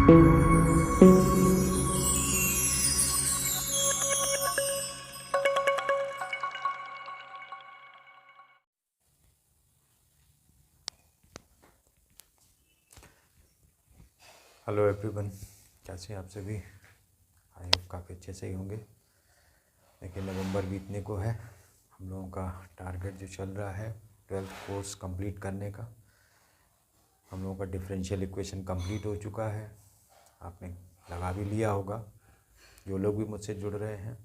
Hello everyone, कैसे हैं आप सभी। आई होप काफ़ी अच्छे से ही होंगे। लेकिन नवंबर बीतने को है, हम लोगों का टारगेट जो चल रहा है 12th कोर्स कंप्लीट करने का। हम लोगों का डिफरेंशियल इक्वेशन कंप्लीट हो चुका है, आपने लगा भी लिया होगा। जो लोग भी मुझसे जुड़ रहे हैं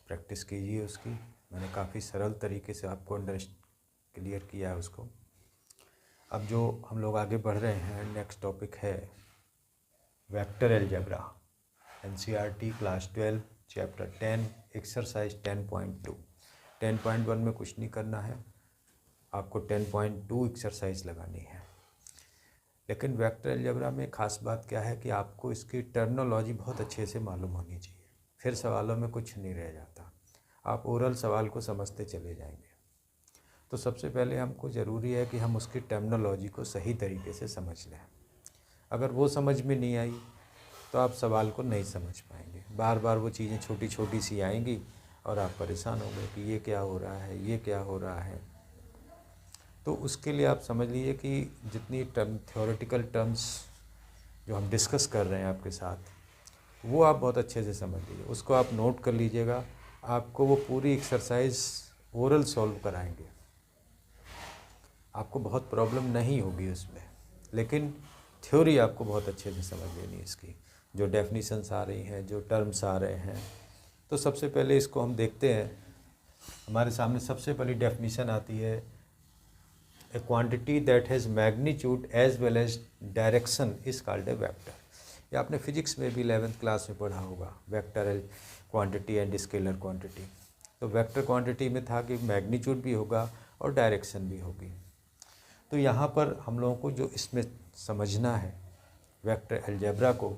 प्रैक्टिस कीजिए उसकी। मैंने काफ़ी सरल तरीके से आपको क्लियर किया है उसको। अब जो हम लोग आगे बढ़ रहे हैं, नेक्स्ट टॉपिक है vector algebra, NCERT class 12 chapter 10 exercise 10.2। 10.1 में कुछ नहीं करना है, आपको 10.2 एक्सरसाइज लगानी है। लेकिन वेक्टर अलजेब्रा में खास बात क्या है कि आपको इसकी टर्मिनोलॉजी बहुत अच्छे से मालूम होनी चाहिए, फिर सवालों में कुछ नहीं रह जाता, आप ओरल सवाल को समझते चले जाएंगे। तो सबसे पहले हमको ज़रूरी है कि हम उसकी टर्मिनोलॉजी को सही तरीके से समझ लें। अगर वो समझ में नहीं आई तो आप सवाल को नहीं समझ पाएंगे। बार बार वो चीज़ें छोटी छोटी सी आएंगी और आप परेशान हो गए कि ये क्या हो रहा है, ये क्या हो रहा है। तो उसके लिए आप समझ लीजिए कि जितनी थ्योरेटिकल टर्म्स जो हम डिस्कस कर रहे हैं आपके साथ, वो आप बहुत अच्छे से समझ लीजिए, उसको आप नोट कर लीजिएगा। आपको वो पूरी एक्सरसाइज ओरल सॉल्व कराएंगे, आपको बहुत प्रॉब्लम नहीं होगी उसमें। लेकिन थ्योरी आपको बहुत अच्छे से समझ लेनी है इसकी, जो डेफिनीशंस आ रही हैं, जो टर्म्स आ रहे हैं। तो सबसे पहले इसको हम देखते हैं। हमारे सामने सबसे पहली डेफिनीशन आती है, a quantity that has magnitude as well as direction is called a vector. ये आपने फिजिक्स में भी 11th क्लास में पढ़ा होगा, vector quantity and scalar quantity. तो वेक्टर क्वांटिटी में था कि मैग्नीट्यूड भी होगा और डायरेक्शन भी होगी। तो यहाँ पर हम लोगों को जो इसमें समझना है वेक्टर अलजेब्रा को,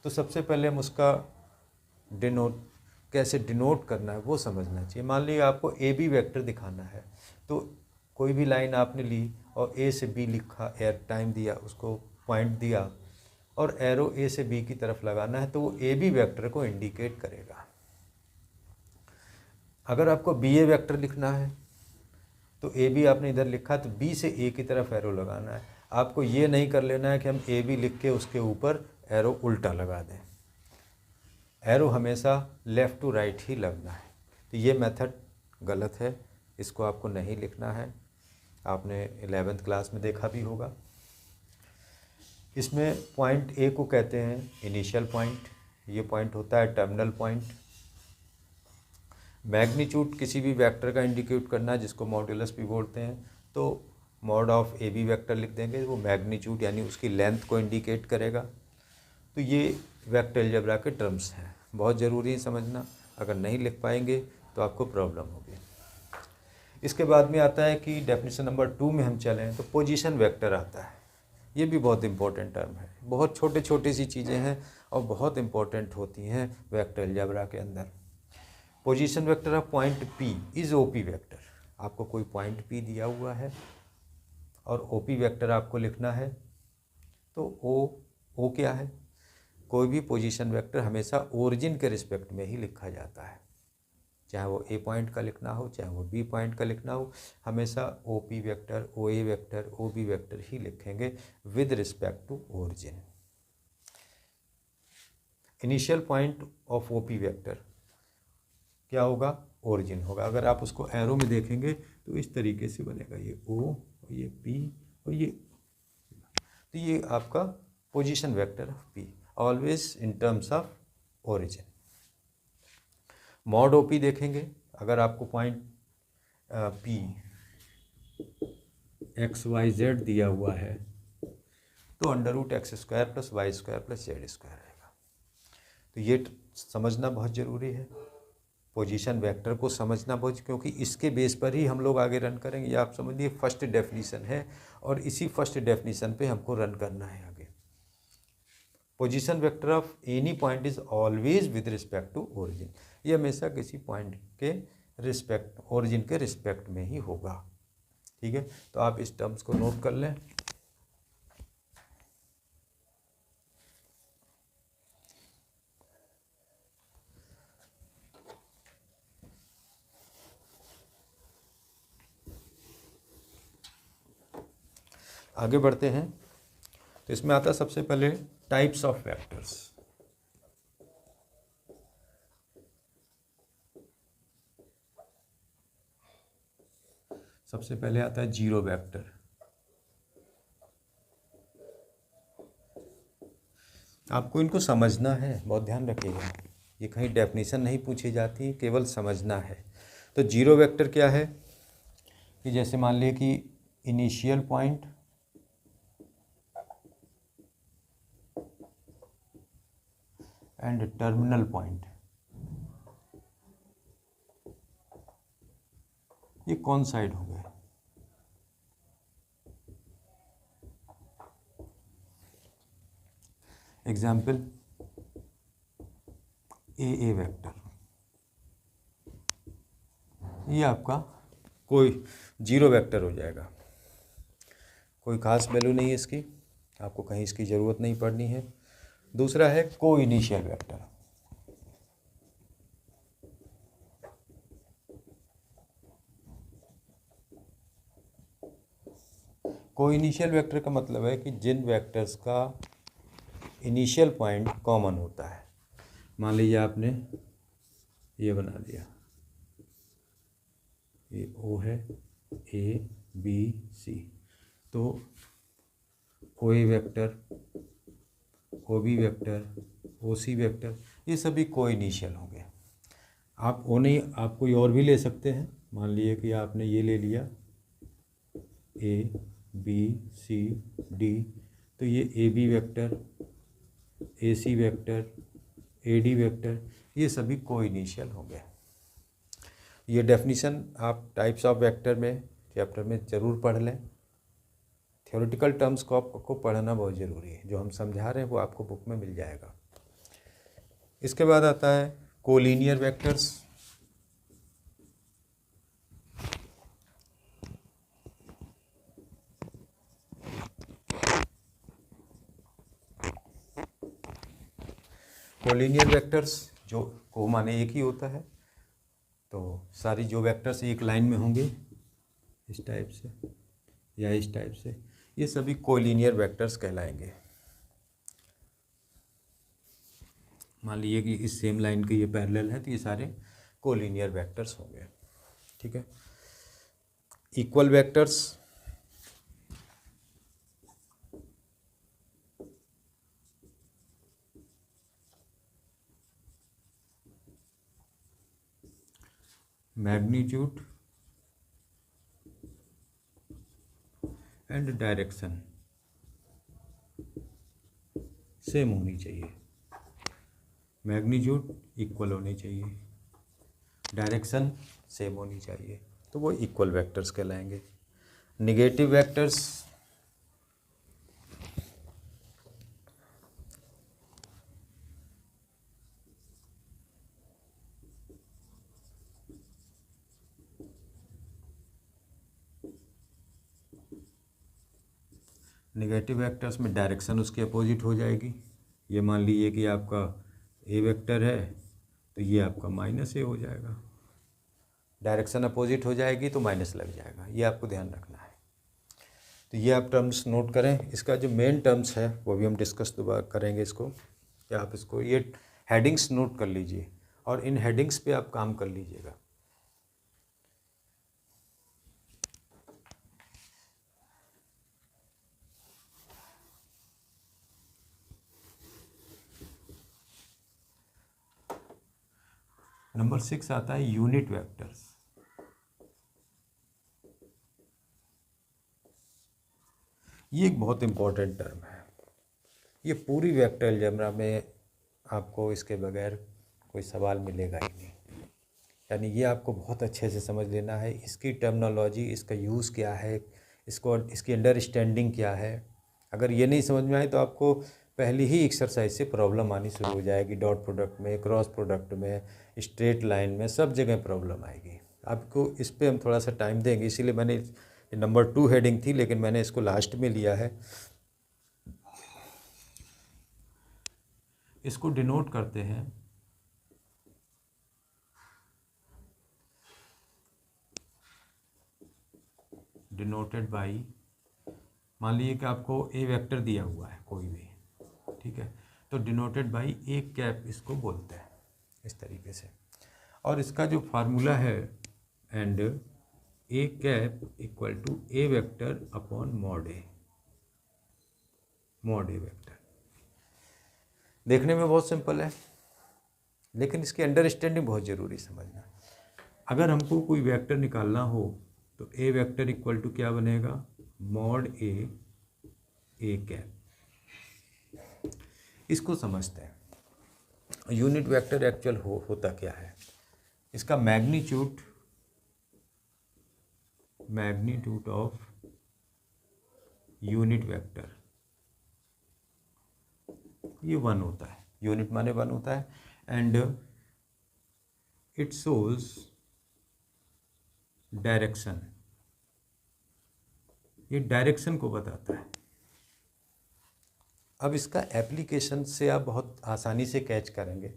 तो सबसे पहले हम उसका कैसे डिनोट करना है वो समझना चाहिए। मान लीजिए आपको ए बी वेक्टर दिखाना है, तो कोई भी लाइन आपने ली और ए से बी लिखा, एयर टाइम दिया, उसको पॉइंट दिया और एरो ए से बी की तरफ लगाना है, तो वो ए बी वेक्टर को इंडिकेट करेगा। अगर आपको बी ए वेक्टर लिखना है तो ए बी आपने इधर लिखा, तो बी से ए की तरफ एरो लगाना है। आपको ये नहीं कर लेना है कि हम ए बी लिख के उसके ऊपर एरो उल्टा लगा दें। एरो हमेशा लेफ़्ट टू राइट ही लगना है। तो ये मेथड गलत है, इसको आपको नहीं लिखना है। आपने 11th क्लास में देखा भी होगा। इसमें पॉइंट ए को कहते हैं इनिशियल पॉइंट, ये पॉइंट होता है टर्मिनल पॉइंट। मैग्नीट्यूड किसी भी वेक्टर का इंडिकेट करना है, जिसको मॉड्यूलस भी बोलते हैं, तो mod of A B vector लिख देंगे, वो मैग्नीट्यूड यानी उसकी लेंथ को इंडिकेट करेगा। तो ये वेक्टर अलजेब्रा के टर्म्स हैं, बहुत ज़रूरी है समझना। अगर नहीं लिख पाएंगे तो आपको प्रॉब्लम होगी। इसके बाद में आता है कि डेफिनेशन नंबर 2 में हम चलें तो पोजीशन वेक्टर आता है। ये भी बहुत इंपॉर्टेंट टर्म है, बहुत छोटे छोटी सी चीज़ें हैं और बहुत इंपॉर्टेंट होती हैं वेक्टर अलजेब्रा के अंदर। Position vector of point P is OP vector. आपको कोई पॉइंट पी दिया हुआ है और ओपी वेक्टर आपको लिखना है, तो ओ क्या है? कोई भी पोजीशन वेक्टर हमेशा ओरिजिन के रिस्पेक्ट में ही लिखा जाता है, चाहे वो ए पॉइंट का लिखना हो, चाहे वो बी पॉइंट का लिखना हो, हमेशा O P vector, O A vector, O B vector ही लिखेंगे with respect to origin. Initial point of O P vector क्या होगा? ओरिजिन होगा। अगर आप उसको एरो में देखेंगे तो इस तरीके से बनेगा, ये ओ और ये पी और ये, तो ये आपका position vector of P, always in terms of origin. Mod OP देखेंगे, अगर आपको point P X Y Z दिया हुआ है तो √x² + y² + z² रहेगा। तो ये समझना बहुत ज़रूरी है, पोजीशन वेक्टर को समझना बहुत, क्योंकि इसके बेस पर ही हम लोग आगे रन करेंगे। ये आप समझिए फर्स्ट डेफिनीशन है और इसी फर्स्ट डेफिनीशन पे हमको रन करना है आगे। Position vector of any point is always with respect to origin. ये हमेशा किसी पॉइंट के रिस्पेक्ट, ओरिजिन के रिस्पेक्ट में ही होगा। ठीक है, तो आप इस टर्म्स को नोट कर लें। आगे बढ़ते हैं तो इसमें आता है सबसे पहले टाइप्स ऑफ वेक्टर्स। सबसे पहले आता है जीरो वेक्टर। आपको इनको समझना है, बहुत ध्यान रखिएगा, ये कहीं डेफिनेशन नहीं पूछी जाती, केवल समझना है। तो जीरो वेक्टर क्या है कि जैसे मान लीजिए कि initial point and terminal point, ये कौन साइड हो गए? एग्जाम्पल ए वेक्टर, ये आपका कोई जीरो वेक्टर हो जाएगा, कोई खास वैल्यू नहीं है इसकी, आपको कहीं इसकी ज़रूरत नहीं पड़नी है। दूसरा है को इनिशियल वेक्टर। को इनिशियल वेक्टर का मतलब है कि जिन वेक्टर्स का इनिशियल पॉइंट कॉमन होता है। मान लीजिए आपने ये बना दिया, ये ओ है, ए बी सी, तो ओ A vector, O B vector, O C vector, ये सभी को इनिशियल होंगे। आप ओ नहीं, आप कोई और भी ले सकते हैं। मान लीजिए कि आपने ये ले लिया ए बी सी डी, तो ये A B vector, A C vector, A D vector, ये सभी को इनिशियल होंगे। ये डेफिनीशन आप टाइप्स ऑफ वेक्टर में चैप्टर में ज़रूर पढ़ लें। थ्योरेटिकल टर्म्स को आपको पढ़ना बहुत ज़रूरी है, जो हम समझा रहे हैं वो आपको बुक में मिल जाएगा। इसके बाद आता है कोलिनियर वेक्टर्स। कोलिनियर वेक्टर्स, जो को माने एक ही होता है, तो सारी जो वेक्टर्स एक लाइन में होंगे इस टाइप से या इस टाइप से, ये सभी कोलिनियर वेक्टर्स कहलाएंगे। मान लीजिए कि इस सेम लाइन के ये पैरेलल है, तो ये सारे कोलिनियर वेक्टर्स होंगे। ठीक है। Equal vectors, magnitude and direction same होनी चाहिए। मैग्नीट्यूड इक्वल होनी चाहिए, डायरेक्शन सेम होनी चाहिए, तो वो इक्वल वेक्टर्स कहलाएंगे। नेगेटिव वेक्टर्स, नेगेटिव वेक्टर्स में डायरेक्शन उसके अपोजिट हो जाएगी। ये मान लीजिए कि आपका ए वेक्टर है, तो ये आपका माइनस ए हो जाएगा। डायरेक्शन अपोजिट हो जाएगी तो माइनस लग जाएगा, ये आपको ध्यान रखना है। तो ये आप टर्म्स नोट करें। इसका जो मेन टर्म्स है वो भी हम डिस्कस दोबारा करेंगे इसको, या आप इसको ये हेडिंग्स नोट कर लीजिए और इन हेडिंग्स पे आप काम कर लीजिएगा। नंबर 6 आता है यूनिट वेक्टर्स। ये एक बहुत इम्पोर्टेंट टर्म है। ये पूरी वेक्टर अलजेब्रा में आपको इसके बगैर कोई सवाल मिलेगा ही नहीं। यानी ये आपको बहुत अच्छे से समझ लेना है, इसकी टर्मिनोलॉजी, इसका यूज़ क्या है, इसको इसकी अंडरस्टैंडिंग क्या है। अगर ये नहीं समझ में आए तो आपको पहली ही एक्सरसाइज से प्रॉब्लम आनी शुरू हो जाएगी। डॉट प्रोडक्ट में, क्रॉस प्रोडक्ट में, स्ट्रेट लाइन में, सब जगह प्रॉब्लम आएगी। आपको इस पर हम थोड़ा सा टाइम देंगे, इसीलिए मैंने नंबर 2 हेडिंग थी लेकिन मैंने इसको लास्ट में लिया है। इसको डिनोट करते हैं डिनोटेड बाई मान लीजिए कि आपको ए वेक्टर दिया हुआ है कोई भी, ठीक है, तो डिनोटेड बाई ए कैप इसको बोलते हैं इस तरीके से। और इसका जो फार्मूला है, and A cap equal to A vector upon mod A vector. देखने में बहुत सिंपल है, लेकिन इसकी अंडरस्टैंडिंग बहुत ज़रूरी समझना। अगर हमको कोई वेक्टर निकालना हो तो ए वेक्टर इक्वल टू क्या बनेगा, मॉड ए कैप। इसको समझते हैं। यूनिट वेक्टर एक्चुअल होता क्या है, इसका मैग्नीट्यूड ऑफ यूनिट वेक्टर ये 1 होता है, यूनिट माने 1 होता है, एंड इट शोज डायरेक्शन, ये डायरेक्शन को बताता है। अब इसका एप्लीकेशन से आप बहुत आसानी से कैच करेंगे।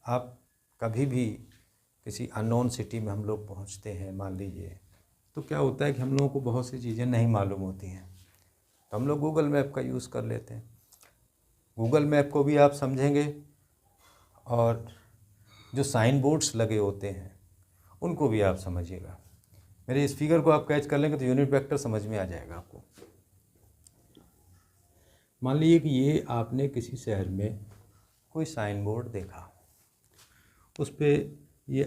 आप कभी भी किसी अननोन सिटी में हम लोग पहुंचते हैं मान लीजिए, तो क्या होता है कि हम लोगों को बहुत सी चीज़ें नहीं मालूम होती हैं, तो हम लोग गूगल मैप का यूज़ कर लेते हैं। गूगल मैप को भी आप समझेंगे, और जो साइन बोर्ड्स लगे होते हैं उनको भी आप समझिएगा। मेरे इस फिगर को आप कैच कर लेंगे तो यूनिट वेक्टर समझ में आ जाएगा आपको। मान लीजिए कि ये आपने किसी शहर में कोई साइन बोर्ड देखा, उस पर ये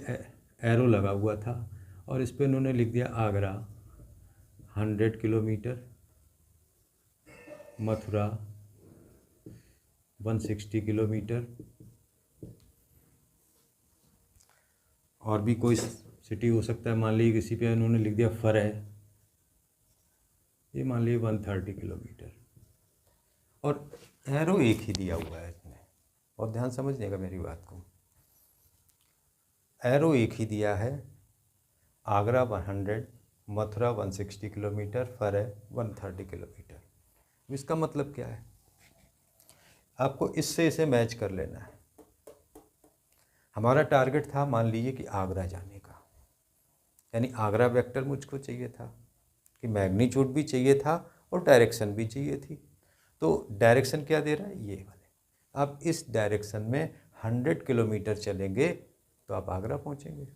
एरो लगा हुआ था और इस पर उन्होंने लिख दिया आगरा 100 किलोमीटर, मथुरा 160 किलोमीटर, और भी कोई सिटी हो सकता है। मान लीजिए किसी पे उन्होंने लिख दिया फरह, ये मान लीजिए 130 किलोमीटर, और एरो एक ही दिया हुआ है इसमें। और ध्यान समझिएगा मेरी बात को, एरो एक ही दिया है, आगरा 100, मथुरा 160 किलोमीटर, फरह 130 किलोमीटर। इसका मतलब क्या है, आपको इससे इसे मैच कर लेना है। हमारा टारगेट था मान लीजिए कि आगरा जाने का, यानी आगरा वेक्टर मुझको चाहिए था, कि मैग्नीट्यूड भी चाहिए था और डायरेक्शन भी चाहिए थी। तो डायरेक्शन क्या दे रहा है, ये वाले। आप इस डायरेक्शन में 100 किलोमीटर चलेंगे तो आप आगरा पहुंचेंगे।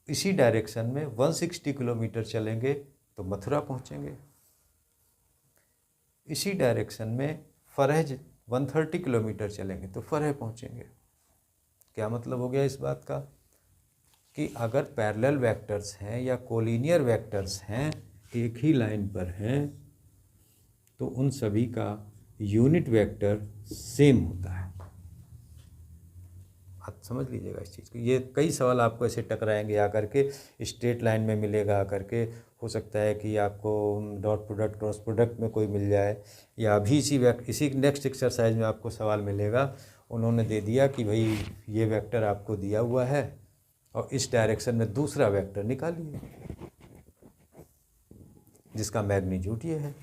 इसी डायरेक्शन में 160 किलोमीटर चलेंगे तो मथुरा पहुंचेंगे। इसी डायरेक्शन में फरह 130 किलोमीटर चलेंगे तो फरह पहुंचेंगे। क्या मतलब हो गया इस बात का, कि अगर पैरेलल वेक्टर्स हैं या कोलिनियर वेक्टर्स हैं, एक ही लाइन पर हैं, तो उन सभी का यूनिट वेक्टर सेम होता है। आप समझ लीजिएगा इस चीज़ को। ये कई सवाल आपको ऐसे टकराएंगे आकर के, स्ट्रेट लाइन में मिलेगा आकर के, हो सकता है कि आपको डॉट प्रोडक्ट क्रॉस प्रोडक्ट में कोई मिल जाए, या अभी इसी नेक्स्ट एक्सरसाइज में आपको सवाल मिलेगा। उन्होंने दे दिया कि भाई ये वेक्टर आपको दिया हुआ है और इस डायरेक्शन में दूसरा वेक्टर निकालिए जिसका मैग्नीट्यूड ये है।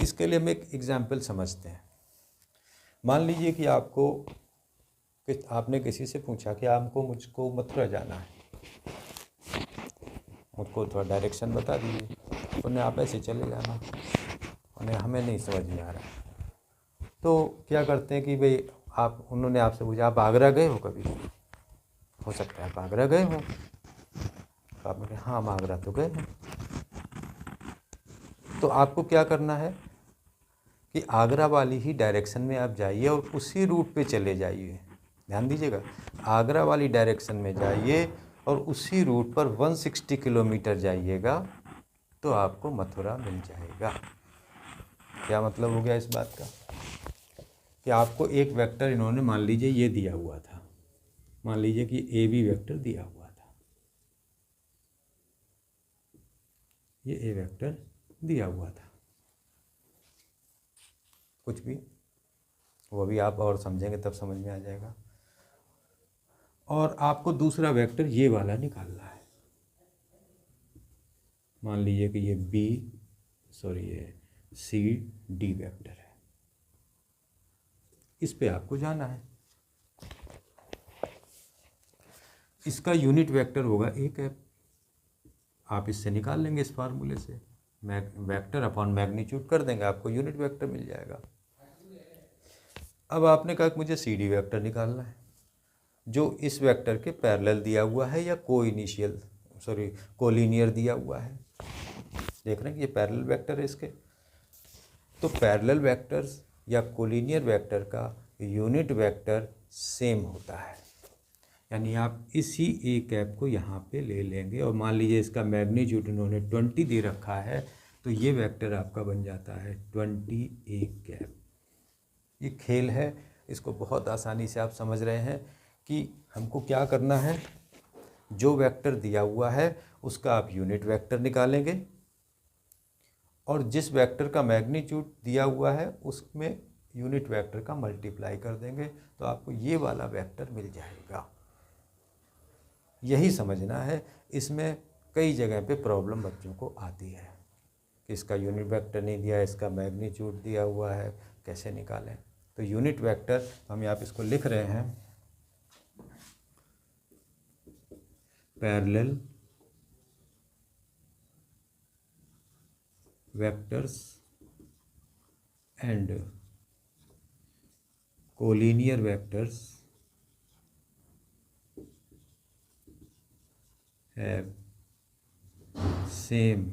इसके लिए हम एक एग्जाम्पल समझते हैं। मान लीजिए कि आपने किसी से पूछा कि मुझको मथुरा जाना है, मुझको थोड़ा डायरेक्शन बता दीजिए। उन्हें आप ऐसे चले जाना, उन्हें हमें नहीं समझ में आ रहा। तो क्या करते हैं कि भाई उन्होंने आपसे पूछा आप आगरा गए हो कभी, हो सकता है आप आगरा गए हो, तो आपने कहा हाँ हम आगरा तो गए हैं। तो आपको क्या करना है कि आगरा वाली ही डायरेक्शन में आप जाइए और उसी रूट पे चले जाइए। ध्यान दीजिएगा, आगरा वाली डायरेक्शन में जाइए और उसी रूट पर 160 किलोमीटर जाइएगा तो आपको मथुरा मिल जाएगा। क्या मतलब हो गया इस बात का, कि आपको एक वेक्टर इन्होंने मान लीजिए ये दिया हुआ था, मान लीजिए कि ए बी वेक्टर दिया हुआ था, ये ए वेक्टर दिया हुआ था, कुछ भी, वो भी आप और समझेंगे तब समझ में आ जाएगा। और आपको दूसरा वेक्टर ये वाला निकालना है। मान लीजिए कि ये सी डी वेक्टर है, इस पे आपको जाना है। इसका यूनिट वेक्टर होगा ए कैप। आप इससे निकाल लेंगे इस फार्मूले से, वेक्टर अपॉन मैग्नीट्यूड कर देंगे, आपको यूनिट वेक्टर मिल जाएगा। अब आपने कहा कि मुझे सी डी वेक्टर निकालना है जो इस वेक्टर के पैरेलल दिया हुआ है या कोलिनियर दिया हुआ है। देख रहे हैं कि ये पैरेलल वेक्टर है इसके। तो पैरेलल वेक्टर्स या कोलिनियर वेक्टर का यूनिट वेक्टर सेम होता है, यानी आप इसी ए कैप को यहाँ पे ले लेंगे और मान लीजिए इसका मैग्नीट्यूड इन्होंने 20 दे रखा है, तो ये वेक्टर आपका बन जाता है 20 ए कैप। ये खेल है, इसको बहुत आसानी से आप समझ रहे हैं कि हमको क्या करना है। जो वेक्टर दिया हुआ है उसका आप यूनिट वेक्टर निकालेंगे और जिस वेक्टर का मैग्नीट्यूड दिया हुआ है उसमें यूनिट वेक्टर का मल्टीप्लाई कर देंगे, तो आपको ये वाला वेक्टर मिल जाएगा। यही समझना है। इसमें कई जगह पे प्रॉब्लम बच्चों को आती है कि इसका यूनिट वेक्टर नहीं दिया है, इसका मैग्नीट्यूड दिया हुआ है, कैसे निकालें। तो यूनिट वेक्टर हम यहाँ पे इसको लिख रहे हैं, parallel vectors and collinear vectors have same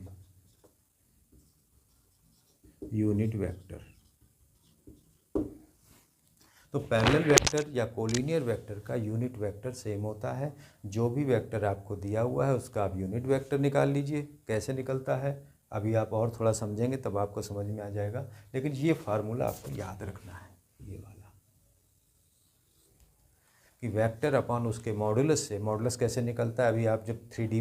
unit vector. तो पैरेलल वेक्टर या कोलिनियर वेक्टर का यूनिट वेक्टर सेम होता है। जो भी वेक्टर आपको दिया हुआ है उसका आप यूनिट वेक्टर निकाल लीजिए। कैसे निकलता है अभी आप और थोड़ा समझेंगे तब आपको समझ में आ जाएगा, लेकिन ये फार्मूला आपको याद रखना है, ये वाला कि वेक्टर अपॉन उसके मॉडुलस से। मॉडुलस कैसे निकलता है अभी आप जब 3D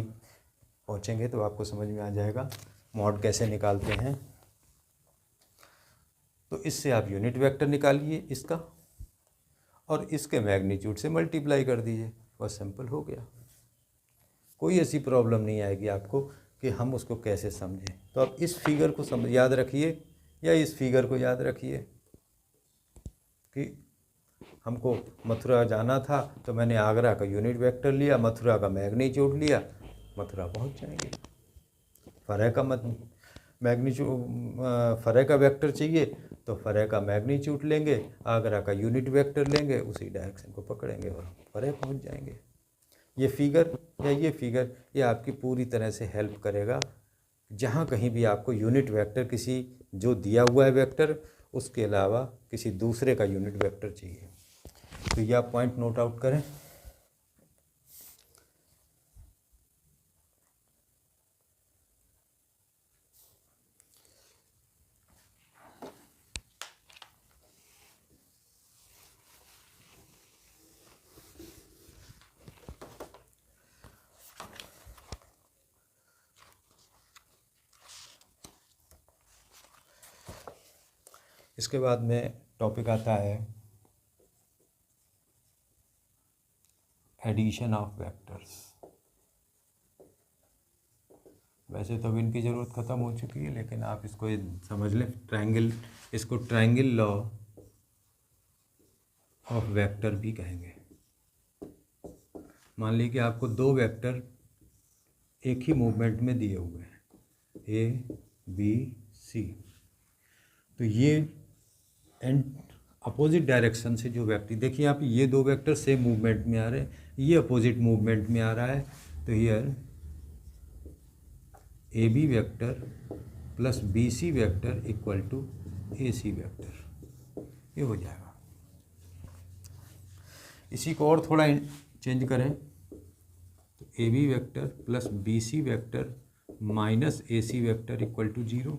पहुँचेंगे तो आपको समझ में आ जाएगा मॉड कैसे निकालते हैं। तो इससे आप यूनिट वेक्टर निकालिए इसका और इसके मैग्नीट्यूड से मल्टीप्लाई कर दीजिए, बस सिंपल हो गया। कोई ऐसी प्रॉब्लम नहीं आएगी आपको कि हम उसको कैसे समझें। तो आप इस फिगर को याद रखिए या इस फिगर को याद रखिए कि हमको मथुरा जाना था तो मैंने आगरा का यूनिट वेक्टर लिया, मथुरा का मैग्नीट्यूड लिया, मथुरा पहुंच जाएंगे। फरह का फरह का वेक्टर चाहिए तो फरह का मैग्नीट्यूड लेंगे, आगरा का यूनिट वेक्टर लेंगे, उसी डायरेक्शन को पकड़ेंगे और फरह पहुंच जाएंगे। ये फिगर या ये फिगर ये आपकी पूरी तरह से हेल्प करेगा। जहाँ कहीं भी आपको यूनिट वेक्टर किसी जो दिया हुआ है वेक्टर उसके अलावा किसी दूसरे का यूनिट वेक्टर चाहिए, तो यह पॉइंट नोट आउट करें। इसके बाद में टॉपिक आता है एडिशन ऑफ वेक्टर्स। वैसे तो अब इनकी ज़रूरत ख़त्म हो चुकी है, लेकिन आप इसको समझ लें। इसको ट्रायंगल लॉ ऑफ वेक्टर भी कहेंगे। मान लीजिए कि आपको दो वेक्टर एक ही मूवमेंट में दिए हुए हैं, ए बी सी। तो ये एंड अपोजिट डायरेक्शन से जो वेक्टर, देखिए आप ये दो वेक्टर सेम मूवमेंट में आ रहे हैं, ये अपोजिट मूवमेंट में आ रहा है, तो here A B vector plus B C vector equal to A C vector, ये हो जाएगा। इसी को और थोड़ा चेंज करें तो A B vector plus B C vector minus A C vector equal to 0।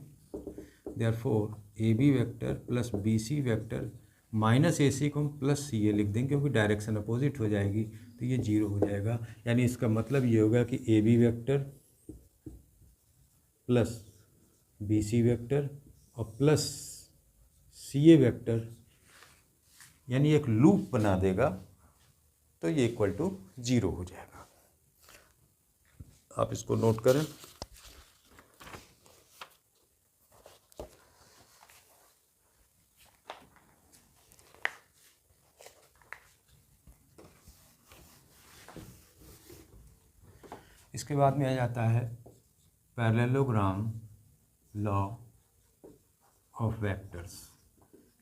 Therefore A B vector plus B C vector minus A C को हम प्लस सी ए लिख देंगे क्योंकि डायरेक्शन अपोजिट हो जाएगी, तो ये 0 हो जाएगा। यानी इसका मतलब ये होगा कि A B vector plus B C vector और प्लस सी ए वेक्टर, यानी एक लूप बना देगा, तो ये इक्वल टू 0 हो जाएगा। आप इसको नोट करें। इसके बाद में आ जाता है पैरेललोग्राम लॉ ऑफ वेक्टर्स।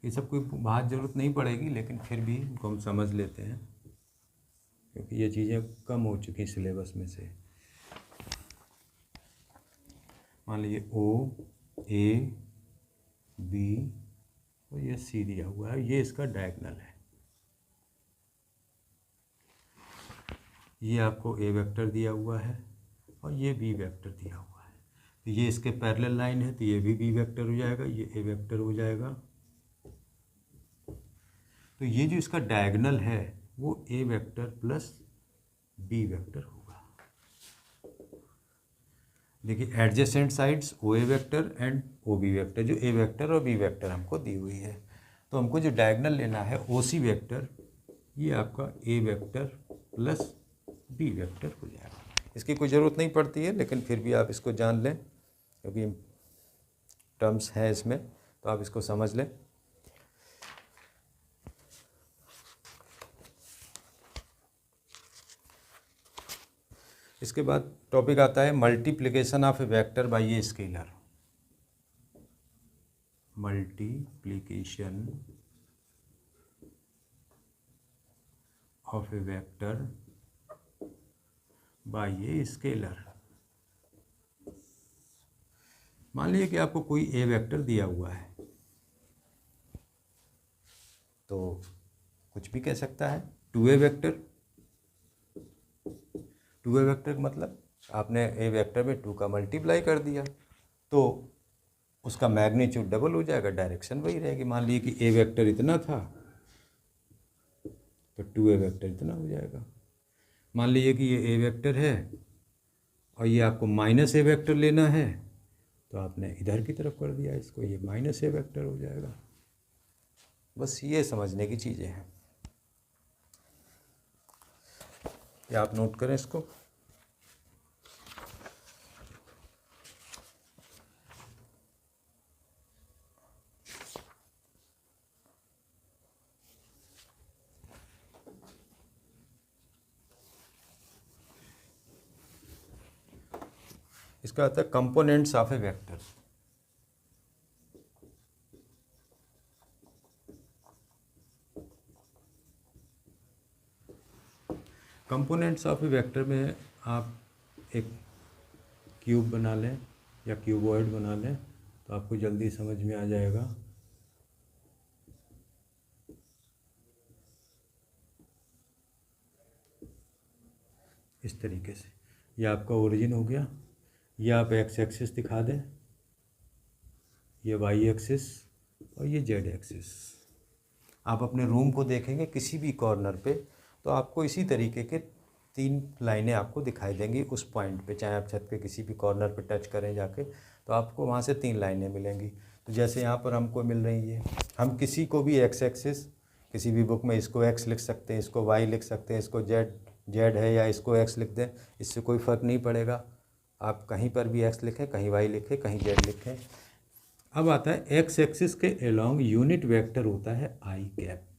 ये सब कोई बात ज़रूरत नहीं पड़ेगी, लेकिन फिर भी इनको हम समझ लेते हैं क्योंकि ये चीज़ें कम हो चुकी सिलेबस में से। मान लीजिए ओ, ए, बी और ये सी दिया हुआ है, ये इसका डायगोनल है। ये आपको ए वेक्टर दिया हुआ है और ये बी वेक्टर दिया हुआ है, तो ये इसके पैरेलल लाइन है, तो ये भी बी वेक्टर हो जाएगा, ये ए वेक्टर हो जाएगा। तो ये जो इसका डायगोनल है वो A vector plus B vector होगा। देखिए adjacent sides O A vector and O B vector, जो ए वेक्टर और बी वेक्टर हमको दी हुई है। तो हमको जो डायगोनल लेना है ओ सी वेक्टर, ये आपका ए वेक्टर प्लस बी वेक्टर हो जाएगा। इसकी कोई ज़रूरत नहीं पड़ती है, लेकिन फिर भी आप इसको जान लें क्योंकि टर्म्स हैं इसमें, तो आप इसको समझ लें। इसके बाद टॉपिक आता है multiplication of A vector by a scalar. Multiplication of A vector by a scalar. मान लीजिए कि आपको कोई ए वेक्टर दिया हुआ है, तो कुछ भी कह सकता है। Two A vector, two A vector मतलब आपने ए वेक्टर में टू का मल्टीप्लाई कर दिया तो उसका मैग्नीट्यूड डबल हो जाएगा, डायरेक्शन वही रहेगी। मान लीजिए कि ए वेक्टर इतना था तो टू ए वेक्टर इतना हो जाएगा। मान लीजिए कि ये ए वेक्टर है और ये आपको माइनस ए वेक्टर लेना है, तो आपने इधर की तरफ कर दिया इसको, ये माइनस ए वेक्टर हो जाएगा। बस ये समझने की चीज़ें हैं, या आप नोट करें इसको। इसका आता है components of A vector. Components of A vector में आप एक क्यूब बना लें या क्यूबॉइड बना लें तो आपको जल्दी समझ में आ जाएगा। इस तरीके से ये आपका ओरिजिन हो गया। ये आप एक्स एक्सिस दिखा दें, ये वाई एक्सिस और ये जेड एक्सिस। आप अपने रूम को देखेंगे किसी भी कॉर्नर पे तो आपको इसी तरीके के तीन लाइनें आपको दिखाई देंगी उस पॉइंट पे। चाहे आप छत के किसी भी कॉर्नर पे टच करें जाके तो आपको वहाँ से तीन लाइनें मिलेंगी। तो जैसे यहाँ पर हमको मिल रही है, हम किसी को भी एक्स एक्सिस, किसी भी बुक में इसको एक्स लिख सकते हैं, इसको वाई लिख सकते हैं, इसको जेड है या इसको एक्स लिख दें, इससे कोई फ़र्क नहीं पड़ेगा। आप कहीं पर भी एक्स लिखें, कहीं वाई लिखें, कहीं जेड लिखें। अब आता है एक्स एक्सिस के अलोंग यूनिट वेक्टर होता है I cap.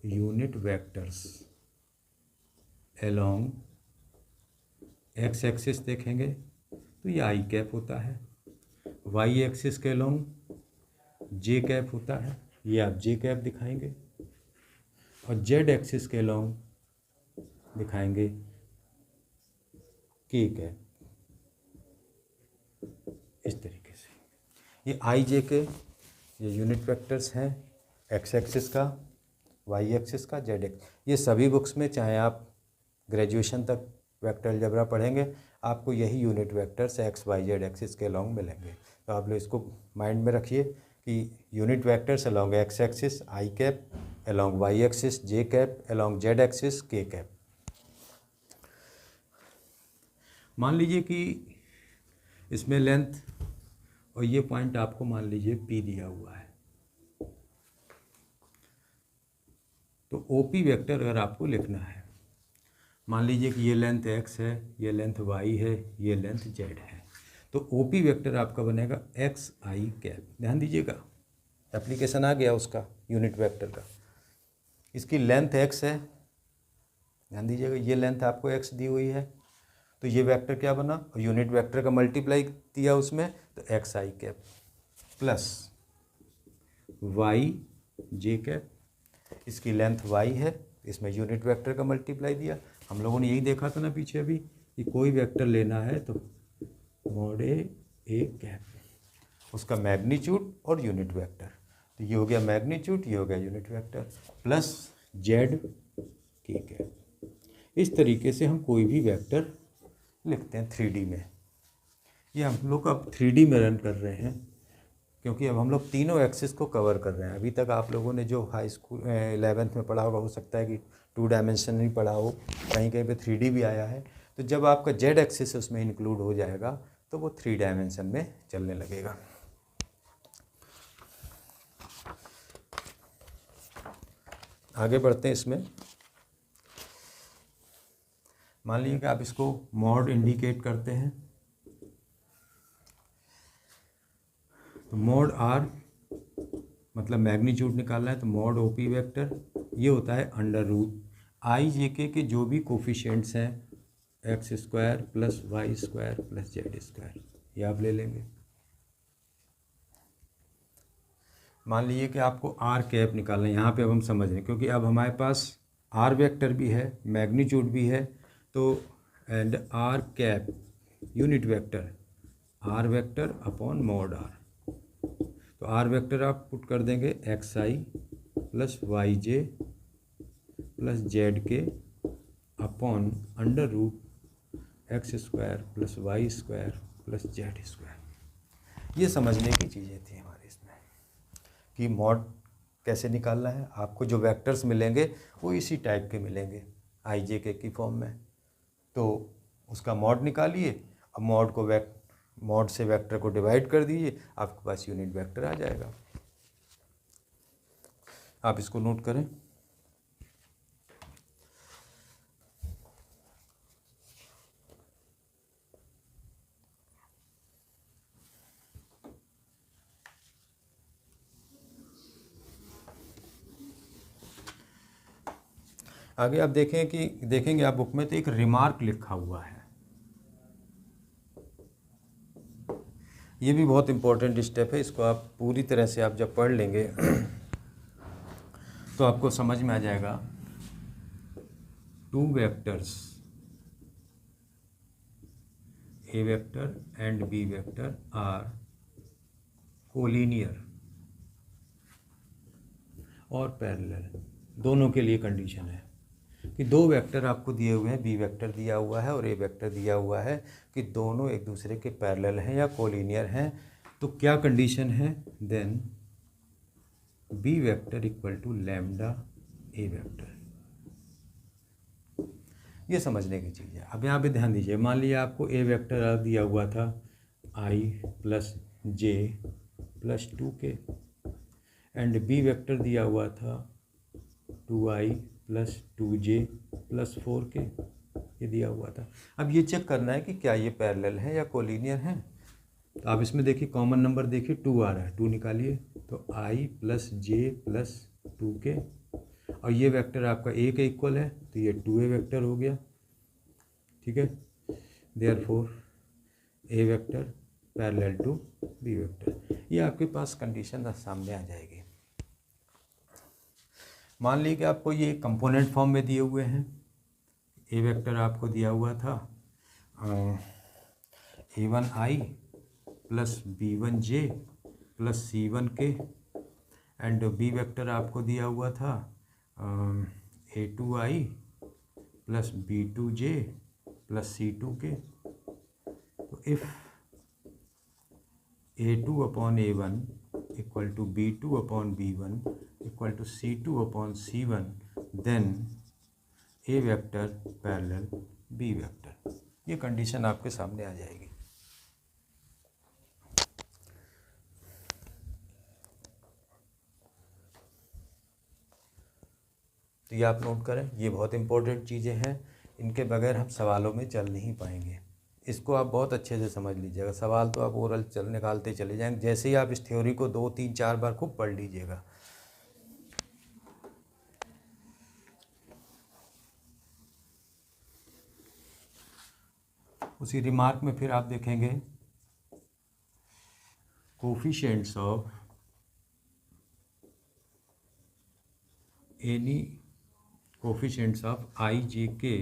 Unit vectors along X axis देखेंगे तो ये आई कैप होता है। वाई एक्सिस के अलोंग जे कैप होता है, ये आप जे कैप दिखाएंगे। और जेड एक्सिस के अलोंग दिखाएंगे के कैप। इस तरीके से ये आई जे के ये यूनिट वेक्टर्स हैं, एक्स एक्सिस का, वाई एक्सिस का, जेड एक्स। ये सभी बुक्स में, चाहे आप ग्रेजुएशन तक वेक्टर अलजेब्रा पढ़ेंगे, आपको यही unit vectors X Y Z axis के अलोंग मिलेंगे। तो आप लोग इसको माइंड में रखिए कि unit vectors along X axis I cap, along Y axis J cap, along Z axis K cap. मान लीजिए कि इसमें लेंथ और ये पॉइंट आपको मान लीजिए पी दिया हुआ है, तो ओ पी वेक्टर अगर आपको लिखना है, मान लीजिए कि ये लेंथ एक्स है, ये लेंथ वाई है, ये लेंथ जेड है, तो ओ पी वेक्टर आपका बनेगा एक्स आई कैप। ध्यान दीजिएगा, एप्लीकेशन आ गया उसका यूनिट वेक्टर का। इसकी लेंथ एक्स है, ध्यान दीजिएगा, ये लेंथ आपको x दी हुई है, तो ये वेक्टर क्या बना, और यूनिट वेक्टर का मल्टीप्लाई दिया उसमें, तो एक्स आई कैप प्लस वाई जे कैप, इसकी लेंथ y है, इसमें यूनिट वेक्टर का मल्टीप्लाई दिया। हम लोगों ने यही देखा था ना पीछे अभी कि कोई वेक्टर लेना है तो मॉड ए कैप, उसका मैग्नीट्यूड और यूनिट वेक्टर, तो ये हो गया मैग्नीट्यूड, ये हो गया यूनिट वेक्टर, प्लस जेड के कैप। इस तरीके से हम कोई भी वेक्टर लिखते हैं 3D में। ये हम लोग अब 3D में रन कर रहे हैं, क्योंकि अब हम लोग तीनों एक्सिस को कवर कर रहे हैं। अभी तक आप लोगों ने जो हाई स्कूल 11th में पढ़ा होगा, हो सकता है कि 2 डायमेंशन नहीं पढ़ा हो, कहीं कहीं पे 3D भी आया है। तो जब आपका जेड एक्सिस उसमें इंक्लूड हो जाएगा तो वो 3 डायमेंशन में चलने लगेगा। आगे बढ़ते हैं इसमें। मान लीजिए कि आप इसको मॉड इंडिकेट करते हैं, तो मॉड आर मतलब मैग्नीट्यूड निकालना है, तो मॉड ओपी वेक्टर ये होता है अंडर रूट आई जे के जो भी कोफिशिएंट्स हैं, X square plus Y square plus Z square, ये आप ले लेंगे। मान लीजिए कि आपको आर कैप निकालना है, यहाँ पे अब हम समझ रहे हैं, क्योंकि अब हमारे पास आर वेक्टर भी है, मैग्नीट्यूड भी है, तो and R cap unit vector R vector upon mod R, तो आर वेक्टर आप पुट कर देंगे X I plus Y J plus Z K upon under root X square plus Y square plus Z square. ये समझने की चीज़ें थी हमारी इसमें कि मॉड कैसे निकालना है। आपको जो वेक्टर्स मिलेंगे वो इसी टाइप के मिलेंगे आई जे के की फॉर्म में, तो उसका मॉड निकालिए, अब मॉड से वेक्टर को डिवाइड कर दीजिए, आपके पास यूनिट वेक्टर आ जाएगा। आप इसको नोट करें। आगे आप देखेंगे आप बुक में, तो एक रिमार्क लिखा हुआ है, ये भी बहुत इंपॉर्टेंट स्टेप है। इसको आप पूरी तरह से आप जब पढ़ लेंगे तो आपको समझ में आ जाएगा। 2 vectors A vector and B vector are collinear और पैरेलल, दोनों के लिए कंडीशन है कि 2 वेक्टर आपको दिए हुए हैं, बी वेक्टर दिया हुआ है और ए वेक्टर दिया हुआ है, कि दोनों एक दूसरे के पैरेलल हैं या कोलिनियर हैं। तो क्या कंडीशन है, then B vector equal to lambda A vector. ये समझने की चीज़ है। अब यहाँ पे ध्यान दीजिए, मान लीजिए आपको ए वेक्टर दिया हुआ था I plus J plus 2k and B vector दिया हुआ था 2i plus 2j plus 4k, ये दिया हुआ था। अब ये चेक करना है कि क्या ये पैरेलल है या कोलिनियर है। तो आप इसमें देखिए कॉमन नंबर देखिए 2 आ रहा है, 2 निकालिए, तो i plus J plus 2k, और ये वेक्टर आपका ए के इक्वल है, तो ये 2a वेक्टर हो गया। ठीक है, therefore A vector parallel to B vector, ये आपके पास कंडीशन सामने आ जाएगी। मान लीजिए कि आपको ये कंपोनेंट फॉर्म में दिए हुए हैं। ए वेक्टर आपको दिया हुआ था a1i plus b1j plus c1k and B vector आपको दिया हुआ था a2i plus b2j plus c2k। तो if a2 upon a1 equal to b2 upon b1 equal to c2 upon c1, then A vector parallel B vector, ये condition आपके सामने आ जाएगी। तो ये आप नोट करें, ये बहुत इंपॉर्टेंट चीज़ें हैं, इनके बगैर हम सवालों में चल नहीं पाएंगे। इसको आप बहुत अच्छे से समझ लीजिएगा। सवाल तो आप ओरल निकालते चले जाएंगे, जैसे ही आप इस थ्योरी को 2, 3, 4 बार खूब पढ़ लीजिएगा। उसी रिमार्क में फिर आप देखेंगे coefficients of any coefficients of I J K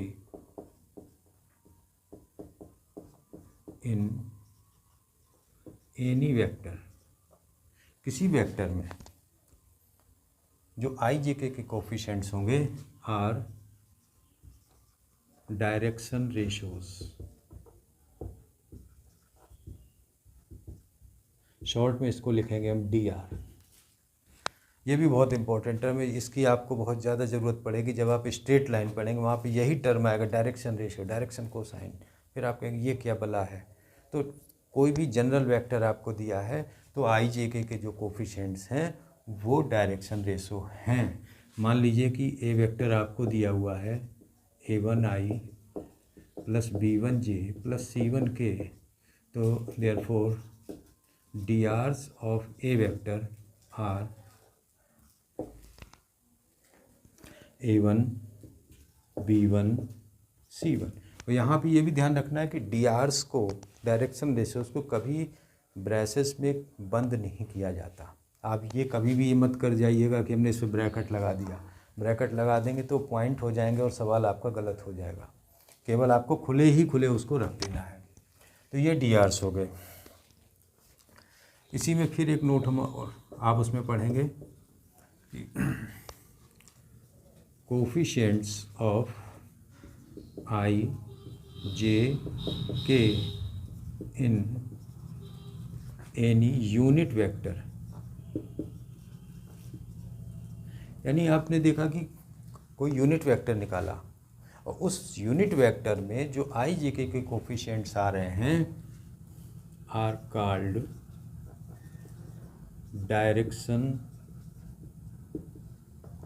in any vector, किसी वेक्टर में जो आई जे के कोफिशिएंट्स होंगे आर डायरेक्शन रेशोज, शॉर्ट में इसको लिखेंगे हम डी आर। ये भी बहुत इंपॉर्टेंट टर्म है, इसकी आपको बहुत ज़्यादा ज़रूरत पड़ेगी जब आप स्ट्रेट लाइन पढ़ेंगे, वहाँ पे यही टर्म आएगा, डायरेक्शन रेशियो, डायरेक्शन कोसाइन। फिर आप कहेंगे ये क्या बला है। तो कोई भी जनरल वेक्टर आपको दिया है तो आई जे के जो कोफिशिएंट्स हैं वो डायरेक्शन रेशो हैं। मान लीजिए कि ए वेक्टर आपको दिया हुआ है a1i plus b1j plus c1k, तो therefore D R's of A vector are a1 b1 c1। तो यहाँ पे ये भी ध्यान रखना है कि डी आर्स को, डायरेक्शन रेशियोज को कभी ब्रैसेस में बंद नहीं किया जाता। आप ये कभी भी ये मत कर जाइएगा कि हमने इस पर ब्रैकेट लगा दिया। ब्रैकेट लगा देंगे तो पॉइंट हो जाएंगे और सवाल आपका गलत हो जाएगा। केवल आपको खुले ही खुले उसको रख देना है। तो ये डी आर्स हो गए। इसी में फिर एक नोट हम और आप उसमें पढ़ेंगे कि coefficients of I J K in any unit vector, यानी आपने देखा कि कोई यूनिट वेक्टर निकाला और उस यूनिट वेक्टर में जो आई जे के कोफिशिएंट्स आ रहे हैं are called direction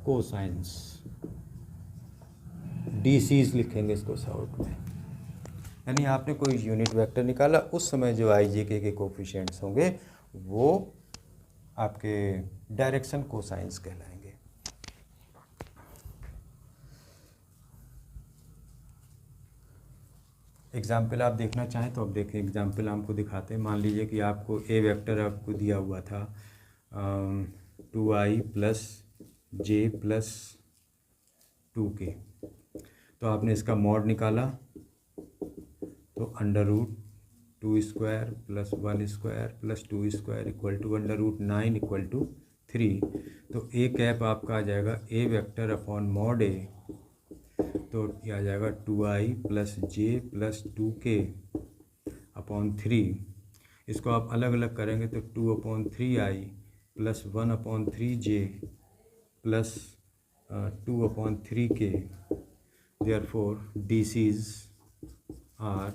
cosines, DCs लिखेंगे इसको शॉर्ट में। यानी आपने कोई यूनिट वेक्टर निकाला, उस समय जो आई जे के कोफिशिएंट्स होंगे वो आपके डायरेक्शन कोसाइंस कहलाएंगे। एग्जाम्पल आप देखना चाहें तो अब देखें, एग्जाम्पल हमको दिखाते हैं। मान लीजिए कि आपको ए वेक्टर आपको दिया हुआ था 2i plus J plus 2k, तो आपने इसका मॉड निकाला तो under root 2 square plus 1 square plus 2 square equal to under root 9 equal to 3। तो ए कैप आपका आ जाएगा A vector upon mod A, तो ये आ जाएगा 2i plus J plus 2k upon 3। इसको आप अलग अलग करेंगे तो 2/3i plus 1/3j plus 2/3k, therefore DCs are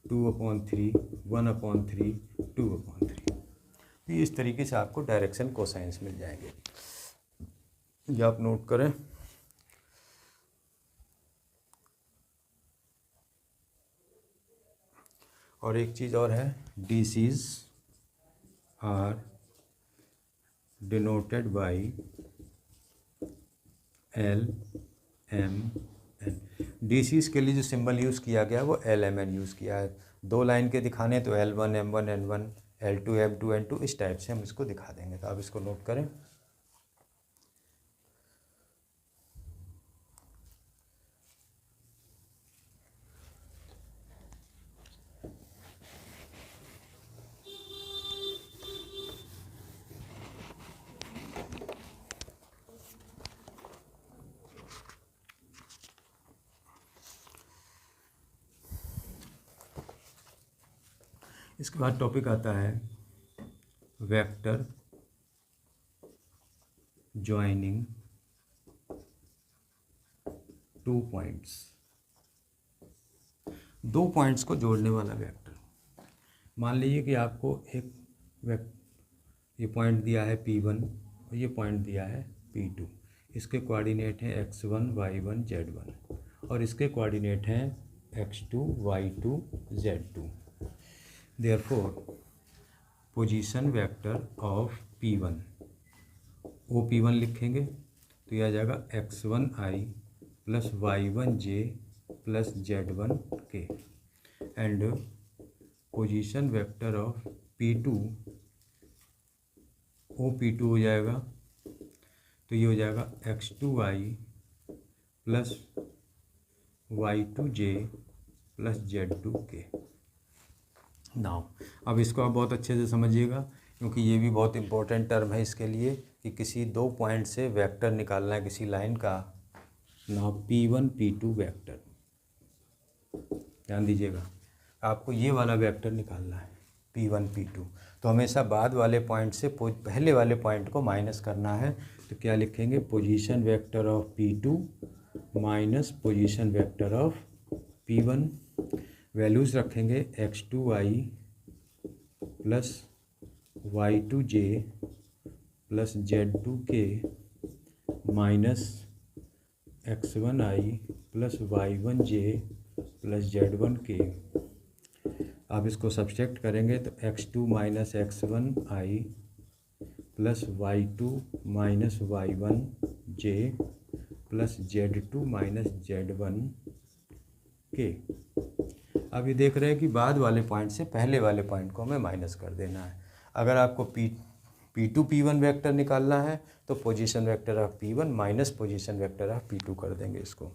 2/3 1/3 2/3। तो इस तरीके से आपको डायरेक्शन कोसाइंस मिल जाएंगे, ये आप नोट करें। और एक चीज़ और है, DCs are denoted by LMN। DCs के लिए जो सिंबल यूज़ किया गया वो LMN यूज़ किया है। 2 लाइन के दिखाने तो L1 M1 N1 L2 M2 N2, इस टाइप से हम इसको दिखा देंगे। तो आप इसको नोट करें। इसके बाद टॉपिक आता है वेक्टर ज्वाइनिंग 2 पॉइंट्स, 2 पॉइंट्स को जोड़ने वाला वेक्टर। मान लीजिए कि आपको एक ये पॉइंट दिया है P1 और ये पॉइंट दिया है P2। इसके कोऑर्डिनेट हैं x1 y1 z1 और इसके कोऑर्डिनेट हैं x2 y2 z2। Therefore, position vector of P1 OP1 लिखेंगे तो यह आ जाएगा x1i plus y1j plus z1k। And position vector of P2 OP2 हो जाएगा, तो ये हो जाएगा x2i plus y2j plus z2k। Now अब इसको आप बहुत अच्छे से समझिएगा, क्योंकि ये भी बहुत इंपॉर्टेंट टर्म है इसके लिए कि किसी दो पॉइंट से वेक्टर निकालना है किसी लाइन का। नाउ P1 P2 वेक्टर, ध्यान दीजिएगा, आपको ये वाला वेक्टर निकालना है P1 P2, तो हमेशा बाद वाले पॉइंट से पहले वाले पॉइंट को माइनस करना है। तो क्या लिखेंगे, position vector of P2 minus position vector of P1, values रखेंगे x2i plus y2j plus z2k minus x1i plus y1j plus z1k। आप इसको सब्सट्रैक्ट करेंगे तो x2 minus x1i plus y2 minus y1j plus z2 minus z1k। अब ये देख रहे हैं कि बाद वाले पॉइंट से पहले वाले पॉइंट को हमें माइनस कर देना है। अगर आपको P2 P1 वेक्टर निकालना है तो position vector of P1 minus position vector of P2 कर देंगे इसको।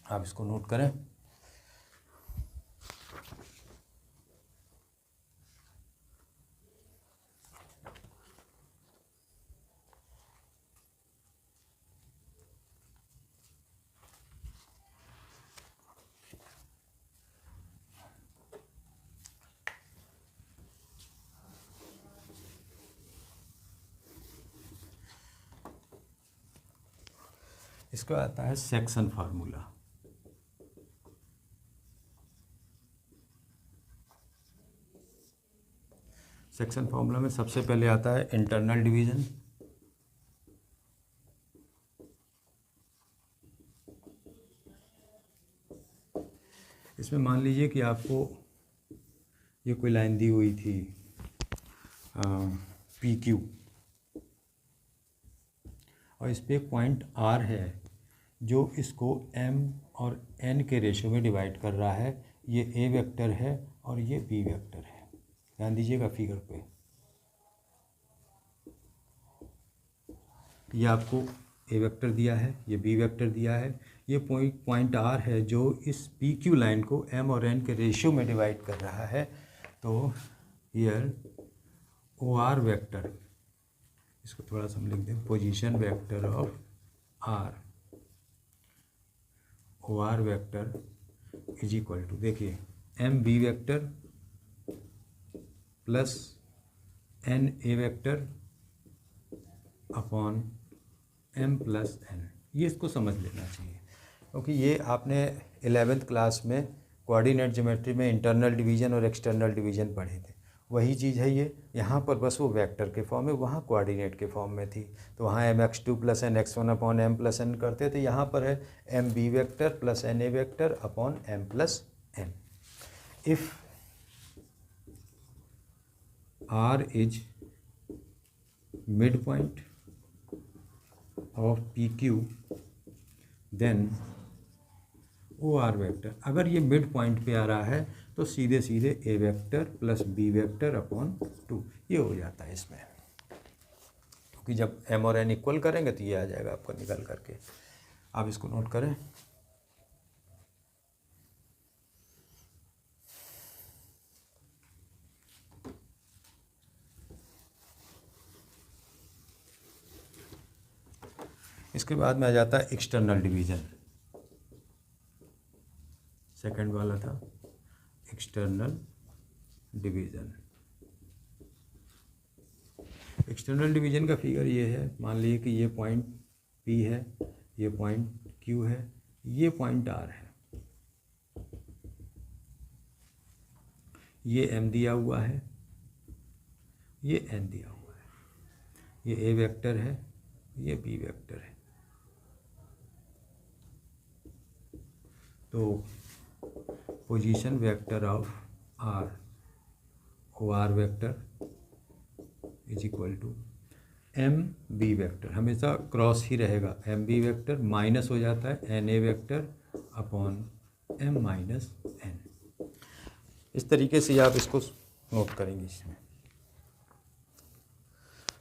आप इसको नोट करें। इसको आता है सेक्शन फार्मूला। सेक्शन फार्मूला में सबसे पहले आता है इंटरनल डिवीजन। इसमें मान लीजिए कि आपको ये कोई लाइन दी हुई थी PQ, और इस पर एक पॉइंट R है जो इसको M और N के रेशो में डिवाइड कर रहा है। ये A वेक्टर है और ये B वेक्टर है। ध्यान दीजिएगा फिगर पे, ये आपको A वेक्टर दिया है, ये B वेक्टर दिया है, ये पॉइंट R है जो इस PQ लाइन को M और N के रेशियो में डिवाइड कर रहा है। तो हियर OR वेक्टर, इसको थोड़ा सा हम लिख दें, position vector of R, OR vector is equal to, देखिए MB vector plus NA vector upon M plus N। ये इसको समझ लेना चाहिए, क्योंकि ये आपने 11th क्लास में कोऑर्डिनेट ज्योमेट्री में इंटरनल डिवीजन और एक्सटर्नल डिवीजन पढ़े थे। वही चीज़ है ये, यहाँ पर बस वो वेक्टर के फॉर्म में, वहाँ कोऑर्डिनेट के फॉर्म में थी। तो वहाँ mx2 plus nx1 upon m plus n करते थे, यहाँ पर है mb vector plus na vector upon m plus n। If R is mid point of PQ then OR vector, अगर ये मिड पॉइंट पे आ रहा है तो सीधे सीधे A vector plus B vector upon 2 ये हो जाता है इसमें, क्योंकि जब M और N इक्वल करेंगे तो ये आ जाएगा आपको निकल करके। आप इसको नोट करें। इसके बाद में आ जाता है एक्सटर्नल डिवीजन। सेकंड वाला था एक्सटर्नल डिवीजन। एक्सटर्नल डिवीजन का फिगर ये है, मान लीजिए कि ये पॉइंट P है, ये पॉइंट Q है, ये पॉइंट R है, ये M दिया हुआ है, ये N दिया हुआ है, ये A वेक्टर है, ये B वेक्टर है। तो position vector of R OR vector is equal to MB vector, हमेशा क्रॉस ही रहेगा, MB वेक्टर माइनस हो जाता है NA vector upon M minus N। इस तरीके से आप इसको नोट करेंगे इसमें।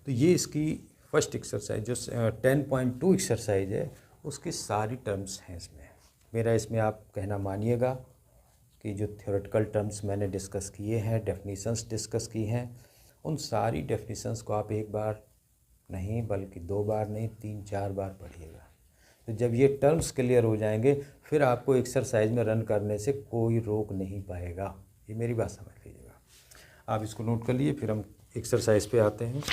तो ये इसकी फर्स्ट एक्सरसाइज जो 10.2 एक्सरसाइज है उसकी सारी टर्म्स हैं इसमें। मेरा इसमें आप कहना मानिएगा कि जो थ्योरेटिकल टर्म्स मैंने डिस्कस किए हैं, डेफिनेशंस डिस्कस की हैं, उन सारी डेफिनेशंस को आप एक बार नहीं बल्कि 2 बार नहीं 3-4 बार पढ़िएगा। तो जब ये टर्म्स क्लियर हो जाएंगे फिर आपको एक्सरसाइज में रन करने से कोई रोक नहीं पाएगा। ये मेरी बात समझ लीजिएगा। आप इसको नोट कर लिए, फिर हम एक्सरसाइज पे आते हैं।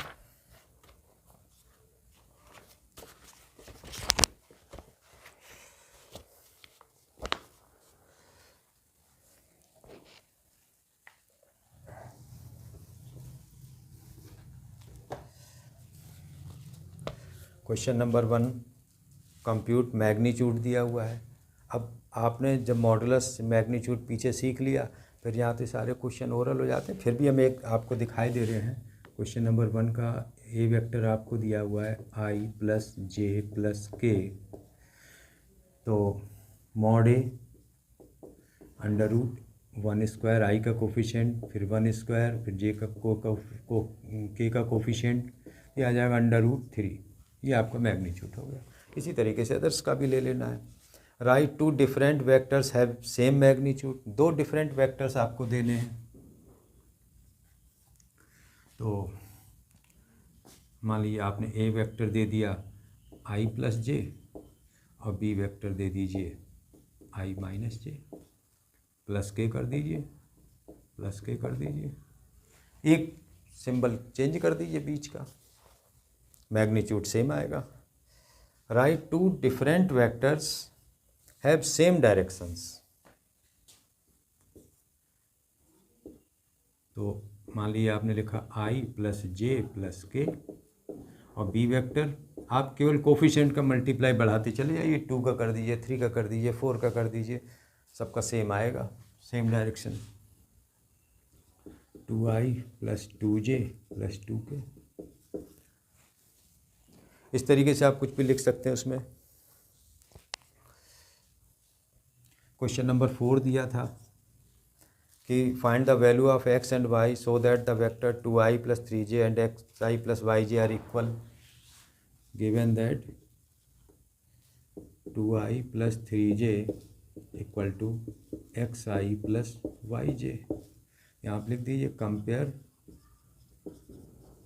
क्वेश्चन नंबर 1, कंप्यूट मैग्नीट्यूड दिया हुआ है। अब आपने जब मॉडुलस मैग्नीट्यूड पीछे सीख लिया, फिर यहाँ से सारे क्वेश्चन ओरल हो जाते हैं। फिर भी हम एक आपको दिखाई दे रहे हैं। क्वेश्चन नंबर 1 का ए वेक्टर आपको दिया हुआ है i प्लस जे प्लस के। तो mod A under root 1 square आई का कोफिशिएंट, फिर 1 स्क्वायर, फिर जे का के का कोफिशिएंट, ये आ जाएगा अंडर रूट 3। ये आपका मैग्नीट्यूड हो गया। इसी तरीके से अदर्स का भी ले लेना है। Right 2 different vectors have same magnitude. 2 different vectors आपको देने हैं। तो मान लीजिए आपने ए वेक्टर दे दिया आई प्लस जे और बी वेक्टर दे दीजिए आई माइनस जे। प्लस के कर दीजिए, प्लस के कर दीजिए, एक सिंबल चेंज कर दीजिए बीच का, मैग्नीट्यूड सेम आएगा। Right 2 different vectors have same directions. तो मान लीजिए आपने लिखा आई प्लस जे प्लस के और बी वेक्टर आप केवल कोफिशिएंट का मल्टीप्लाई बढ़ाते चले जाइए। 2 का कर दीजिए, 3 का कर दीजिए, 4 का कर दीजिए, सबका सेम आएगा, same direction. 2i plus 2j plus 2k। इस तरीके से आप कुछ भी लिख सकते हैं उसमें। क्वेश्चन नंबर 4 दिया था कि find the value of x and y so that the vector 2i plus 3j and xi plus yj are equal. Given that 2i plus 3j equal to xi plus yj। यहाँ आप लिख दीजिए compare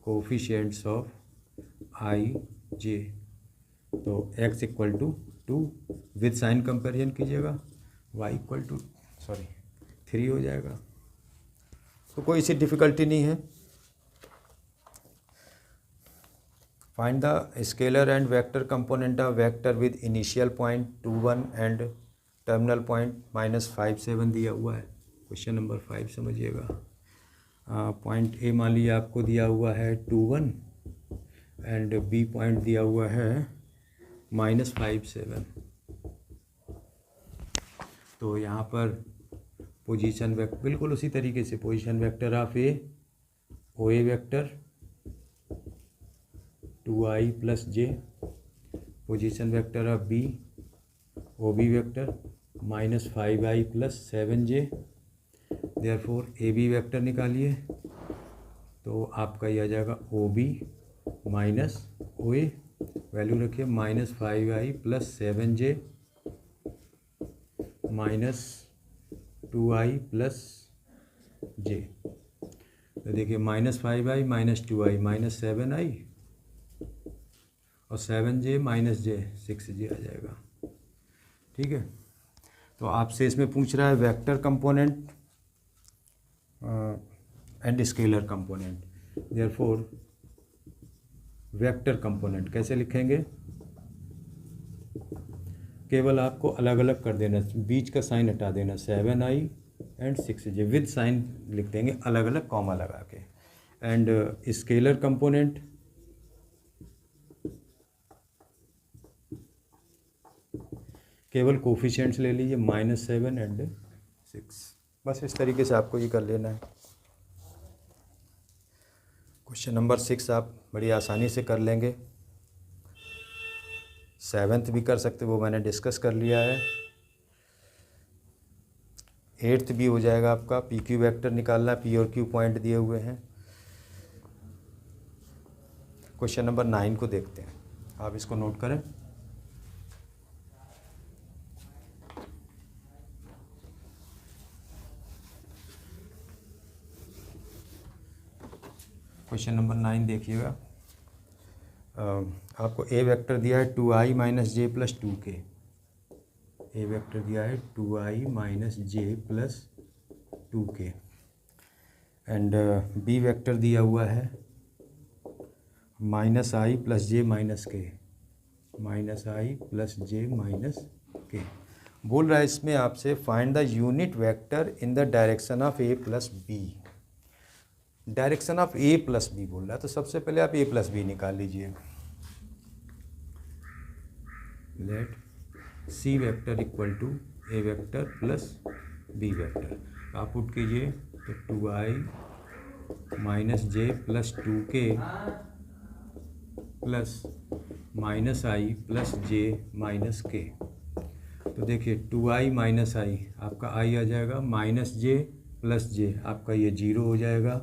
coefficients of i j। तो x equal to 2 with sign comparison कीजिएगा, y equal to 3 हो जाएगा। तो कोई सी डिफ़िकल्टी नहीं है। Find the scalar and vector component of vector with initial point 2 1 and terminal point -5 7 दिया हुआ है। क्वेश्चन नंबर 5 समझिएगा। पॉइंट ए मान लीजिए आपको दिया हुआ है 2 1 एंड बी पॉइंट दिया हुआ है -5 7। तो यहाँ पर पोजीशन वेक्टर बिल्कुल उसी तरीके से, position vector of A O A vector 2i plus J, position vector of B O B vector -5i plus 7j। Therefore A B vector निकालिए तो आपका यह आ जाएगा O B minus O A, value रखिए -5i plus 7j minus 2i plus जे। तो देखिए -5i minus 2i minus 7i और 7j माइनस j 6j आ जाएगा। ठीक है। तो आपसे इसमें पूछ रहा है vector component and scalar component. Therefore vector component कैसे लिखेंगे, केवल आपको अलग अलग कर देना, बीच का साइन हटा देना, 7i and 6j with sign लिख देंगे अलग अलग कॉमा लगा के। एंड स्केलर कंपोनेंट केवल कोफिशिएंट्स ले लीजिए -7 एंड 6। बस इस तरीके से आपको ये कर लेना है। क्वेश्चन नंबर 6 आप बड़ी आसानी से कर लेंगे। 7th भी कर सकते, वो मैंने डिस्कस कर लिया है। 8th भी हो जाएगा आपका। पी क्यू वेक्टर निकालना, पी और क्यू पॉइंट दिए हुए हैं। क्वेश्चन नंबर 9 को देखते हैं, आप इसको नोट करें। क्वेश्चन नंबर 9 देखिएगा। आपको ए वेक्टर दिया है 2i minus J plus 2k। A vector दिया है 2i minus J plus 2k and B vector दिया हुआ है minus I plus J minus K, minus I plus J minus K. बोल रहा है इसमें आपसे find the unit vector in the direction of A plus B. Direction of A plus B बोल रहा है, तो सबसे पहले आप ए प्लस बी निकाल लीजिए। Let C vector equal to A vector plus B vector. आप पुट कीजिए तो 2i minus J plus 2k plus minus I plus J minus K. तो देखिए 2i माइनस आई, आपका i आ जाएगा, माइनस जे प्लस जे, आपका ये 0 हो जाएगा,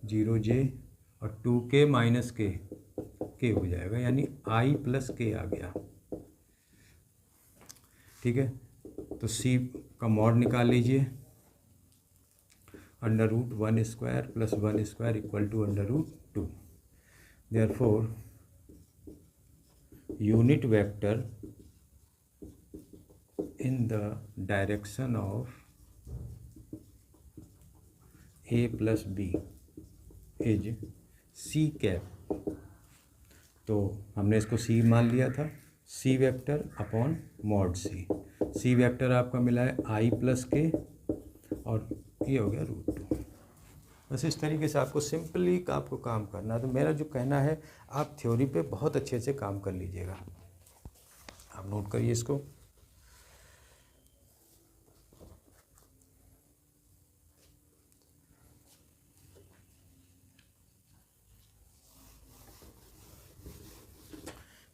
0 जे, और 2k माइनस के हो जाएगा, यानी i प्लस के आ गया। ठीक है, तो c का मॉड निकाल लीजिए। Under root 1 square plus 1 square equal to under root 2। Therefore unit vector in the direction of a plus b is c cap. तो हमने इसको c मान लिया था, c vector upon mod c। c vector आपका मिला है i प्लस के, और ये हो गया रूट 2। बस इस तरीके से आपको सिंपली आपको काम करना है। तो मेरा जो कहना है, आप थ्योरी पे बहुत अच्छे से काम कर लीजिएगा। आप नोट करिए इसको।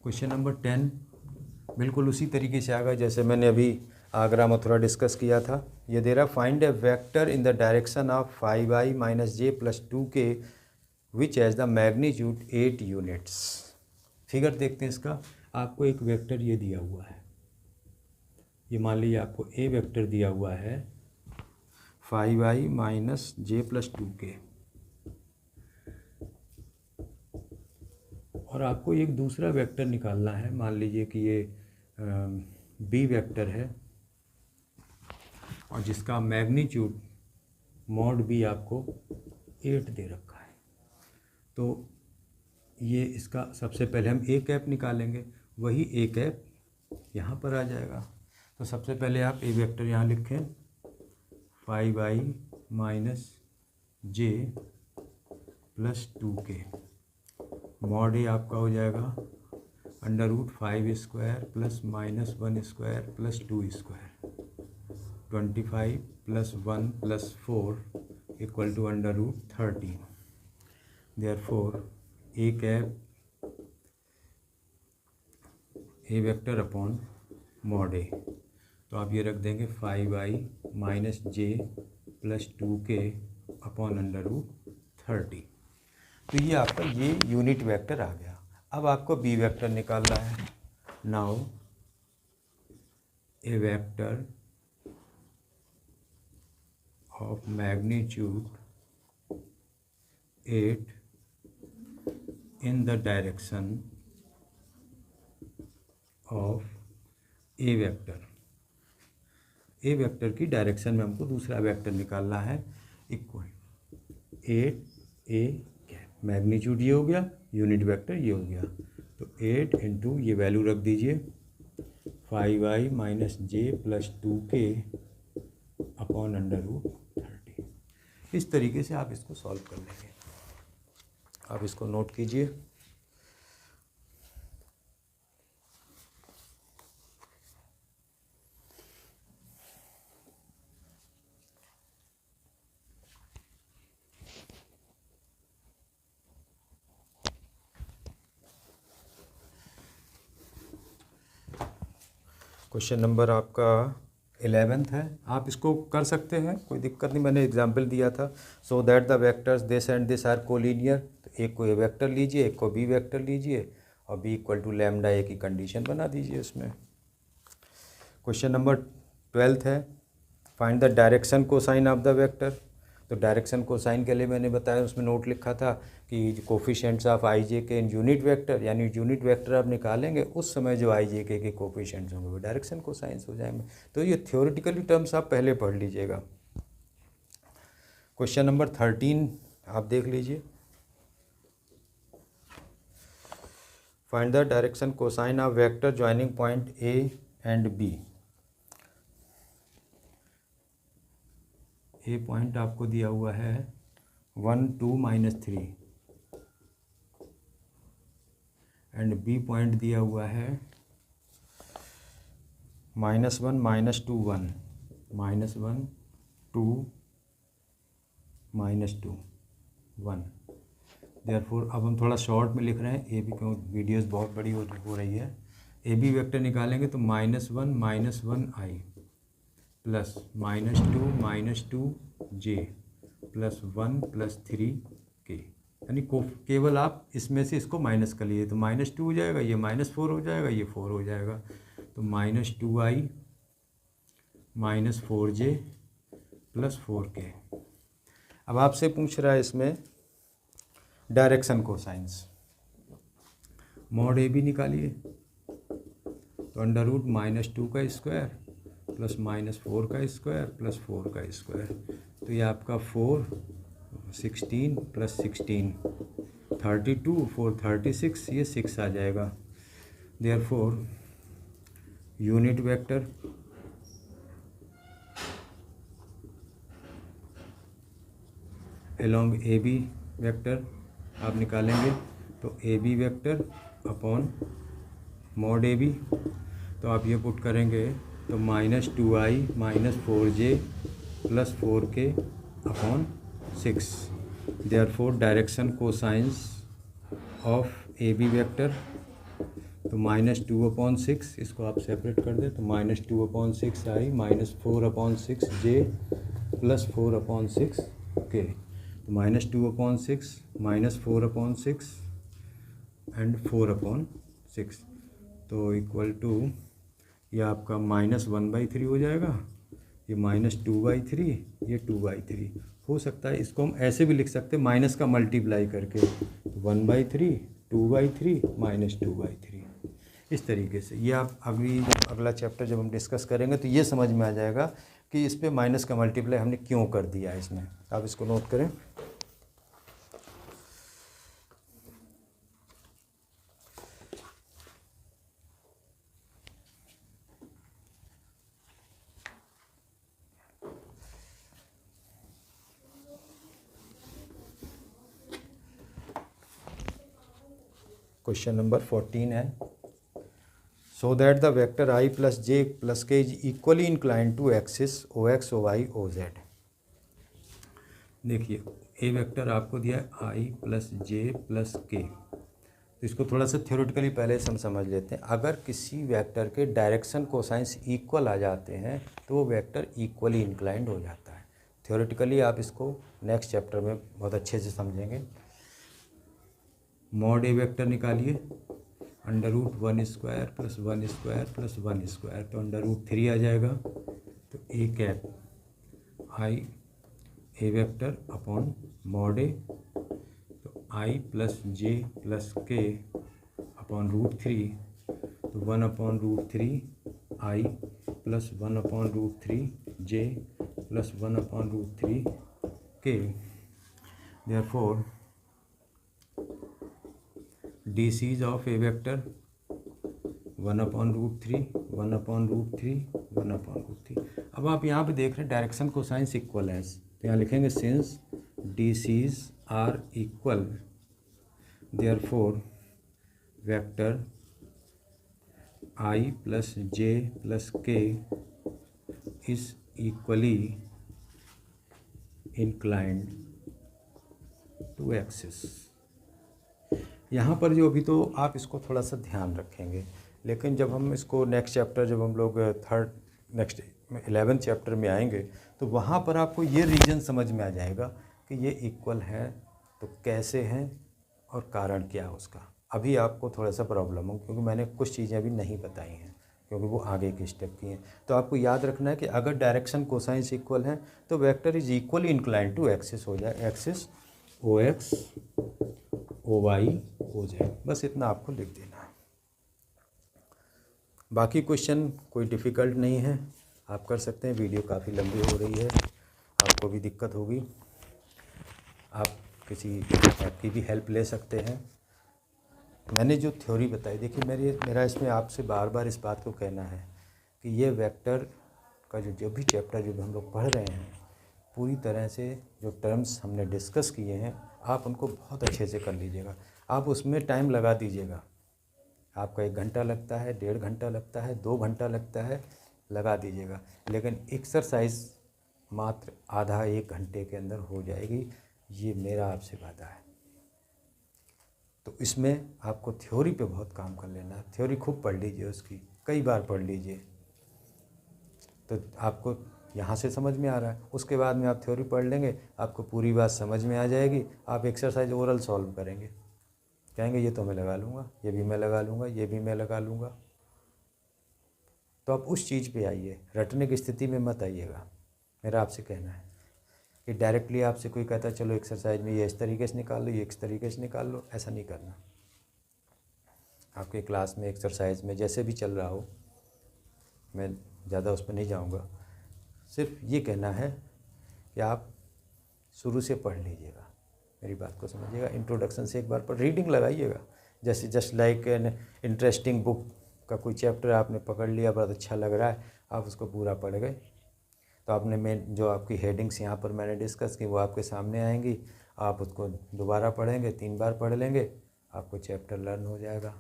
क्वेश्चन नंबर 10 बिल्कुल उसी तरीके से आएगा जैसे मैंने अभी आगरा मथुरा डिस्कस किया था। ये दे रहा find A vector in the direction of 5i minus J plus 2k which has the magnitude 8 units. Figure देखते हैं इसका। आपको एक वेक्टर ये दिया हुआ है, ये मान लीजिए आपको ए वेक्टर दिया हुआ है 5i minus J plus 2k, और आपको एक दूसरा वेक्टर निकालना है। मान लीजिए कि ये बी वेक्टर है, और जिसका मैग्नीट्यूड मॉड बी आपको 8 दे रखा है। तो ये इसका सबसे पहले हम ए कैप निकालेंगे, वही ए कैप यहाँ पर आ जाएगा। तो सबसे पहले आप ए वेक्टर यहाँ लिखें 5i minus J plus 2k। Mod A आपका हो जाएगा under root 5 square plus minus 1 square plus 2 square, 25 plus 1 plus 4 equal to under root 13। Therefore A cap A vector upon mod A, तो आप ये रख देंगे 5i minus J plus 2k upon under root 30। तो ये आपका ये यूनिट वेक्टर आ गया। अब आपको बी वेक्टर निकालना है। Now A vector of magnitude 8 in the direction of A vector. A vector की डायरेक्शन में हमको दूसरा वेक्टर निकालना है इक्वल 8 ए कैप। मैग्नीट्यूड ये हो गया, यूनिट वेक्टर ये हो गया। तो 8 इंटू ये वैल्यू रख दीजिए 5i minus J plus 2k upon under root 30। इस तरीके से आप इसको सॉल्व कर लेंगे। आप इसको नोट कीजिए। क्वेश्चन नंबर आपका 11th है, आप इसको कर सकते हैं, कोई दिक्कत नहीं, मैंने एग्जाम्पल दिया था। So that the vectors this and this are collinear, तो एक को ए वेक्टर लीजिए, एक को बी वेक्टर लीजिए और बी इक्वल टू लैम्डा ए की कंडीशन बना दीजिए उसमें। क्वेश्चन नंबर 12th है, find the direction cosine of the vector. तो डायरेक्शन कोसाइन के लिए मैंने बताया, उसमें नोट लिखा था कि coefficients of I J K in unit vector, यानी यूनिट वेक्टर आप निकालेंगे उस समय जो आई जे के कोफिशिएंट्स होंगे वो डायरेक्शन कोसाइंस हो जाएंगे। तो ये थ्योरेटिकली टर्म्स आप पहले पढ़ लीजिएगा। क्वेश्चन नंबर 13 आप देख लीजिए, find the direction cosine of vector joining point A and B. A point आपको दिया हुआ है 1 2 -3 एंड बी पॉइंट दिया हुआ है -1 -2 1 -1 2 -2 1। देयरफॉर अब हम थोड़ा शॉर्ट में लिख रहे हैं, ए बी क्यों वीडियोस बहुत बड़ी हो रही है। ए बी वेक्टर निकालेंगे तो -1 -1 आई प्लस -2 जे प्लस 1 प्लस 3 के, यानी केवल आप इसमें से इसको माइनस कर लीजिए तो -2 हो जाएगा, ये -4 हो जाएगा, ये 4 हो जाएगा, तो -2i -4j प्लस 4k। अब आपसे पूछ रहा है इसमें direction cosines, mod A B निकालिए, तो अंडर रूट -2 का स्क्वायर प्लस -4 का स्क्वायर प्लस 4 का स्क्वायर, तो ये आपका 4 16 प्लस 16 32 4 36, ये 6 आ जाएगा। Therefore unit vector along A B vector आप निकालेंगे तो A B vector upon mod A B, तो आप ये पुट करेंगे तो -2i -4j plus 4k upon 6। Therefore direction cosines of A B vector, तो -2/6, इसको आप सेपरेट कर दें तो -2/6i -4/6j प्लस 4/6k, तो -2/6 -4/6 एंड 4/6, तो इक्वल टू ये आपका -1/3 हो जाएगा, ये -2/3, ये 2/3 हो सकता है। इसको हम ऐसे भी लिख सकते हैं माइनस का मल्टीप्लाई करके, 1/3 2/3 -2/3, इस तरीके से। ये आप अगला चैप्टर जब हम डिस्कस करेंगे तो ये समझ में आ जाएगा कि इस पे माइनस का मल्टीप्लाई हमने क्यों कर दिया है इसमें। आप इसको नोट करें। क्वेश्चन नंबर 14 है, so that the vector i plus J plus K is equally inclined to axis O X O Y O Z. देखिए ए वेक्टर आपको दिया है i प्लस जे प्लस के, तो इसको थोड़ा सा थ्योरेटिकली पहले से हम समझ लेते हैं। अगर किसी वेक्टर के डायरेक्शन कोसाइंस इक्वल आ जाते हैं तो वो वेक्टर इक्वली इंक्लाइंड हो जाता है। थ्योरेटिकली आप इसको नेक्स्ट चैप्टर में बहुत अच्छे से समझेंगे। मॉड ए वेक्टर निकालिए, √1² प्लस 1² प्लस 1², तो √3 आ जाएगा, तो A cap I A vector upon mod A, तो आई प्लस जे प्लस के अपॉन √3, तो 1/√3 आई प्लस 1/√3 जे प्लस 1/√3 के। Therefore DCs of a vector 1/√3 1/√3 1/√3। अब आप यहाँ पे देख रहे हैं डायरेक्शन कोसाइंस इक्वल है, तो यहाँ लिखेंगे since DCs are equal therefore vector i plus J plus K is equally inclined to axis. यहाँ पर जो अभी तो आप इसको थोड़ा सा ध्यान रखेंगे, लेकिन जब हम इसको नेक्स्ट चैप्टर जब हम लोग नेक्स्ट 11th चैप्टर में आएंगे तो वहाँ पर आपको ये रीजन समझ में आ जाएगा कि ये इक्वल है तो कैसे हैं और कारण क्या है उसका। अभी आपको थोड़ा सा प्रॉब्लम हो क्योंकि मैंने कुछ चीज़ें अभी नहीं बताई हैं क्योंकि वो आगे की स्टेप की हैं। तो आपको याद रखना है कि अगर डायरेक्शन कोसाइंस इक्वल है तो vector is equally incline to axis हो जाए, axis O X O Y O Z, बस इतना आपको लिख देना है। बाकी क्वेश्चन कोई डिफ़िकल्ट नहीं है, आप कर सकते हैं। वीडियो काफ़ी लंबी हो रही है, आपको भी दिक्कत होगी, आप किसी ऐप की भी हेल्प ले सकते हैं। मैंने जो थ्योरी बताई, देखिए मेरा इसमें आपसे बार बार इस बात को कहना है कि ये वेक्टर का जो भी चैप्टर जो भी हम लोग पढ़ रहे हैं, पूरी तरह से जो टर्म्स हमने डिस्कस किए हैं आप उनको बहुत अच्छे से कर लीजिएगा। आप उसमें टाइम लगा दीजिएगा, आपका 1 घंटा लगता है, 1.5 घंटा लगता है, 2 घंटा लगता है, लगा दीजिएगा। लेकिन एक्सरसाइज मात्र आधा 1 घंटे के अंदर हो जाएगी, ये मेरा आपसे वादा है। तो इसमें आपको थ्योरी पे बहुत काम कर लेना है। थ्योरी खूब पढ़ लीजिए, उसकी कई बार पढ़ लीजिए, तो आपको यहाँ से समझ में आ रहा है। उसके बाद में आप थ्योरी पढ़ लेंगे, आपको पूरी बात समझ में आ जाएगी। आप एक्सरसाइज ओरल सॉल्व करेंगे, कहेंगे ये तो मैं लगा लूँगा, ये भी मैं लगा लूँगा, ये भी मैं लगा लूँगा। तो आप उस चीज़ पे आइए, रटने की स्थिति में मत आइएगा। मेरा आपसे कहना है कि डायरेक्टली आपसे कोई कहता है चलो एक्सरसाइज में ये इस तरीके से निकाल लो, ये इस तरीके से निकाल लो, ऐसा नहीं करना। आपके क्लास में एक्सरसाइज में जैसे भी चल रहा हो, मैं ज़्यादा उस पर नहीं जाऊँगा, सिर्फ ये कहना है कि आप शुरू से पढ़ लीजिएगा, मेरी बात को समझिएगा। इंट्रोडक्शन से एक बार पर रीडिंग लगाइएगा, जैसे just like an interesting book का कोई चैप्टर आपने पकड़ लिया, बहुत अच्छा लग रहा है, आप उसको पूरा पढ़ गए, तो आपने मेन जो आपकी हेडिंग्स यहाँ पर मैंने डिस्कस की वो आपके सामने आएंगी, आप उसको दोबारा पढ़ेंगे, 3 बार पढ़ लेंगे, आपको चैप्टर लर्न हो जाएगा।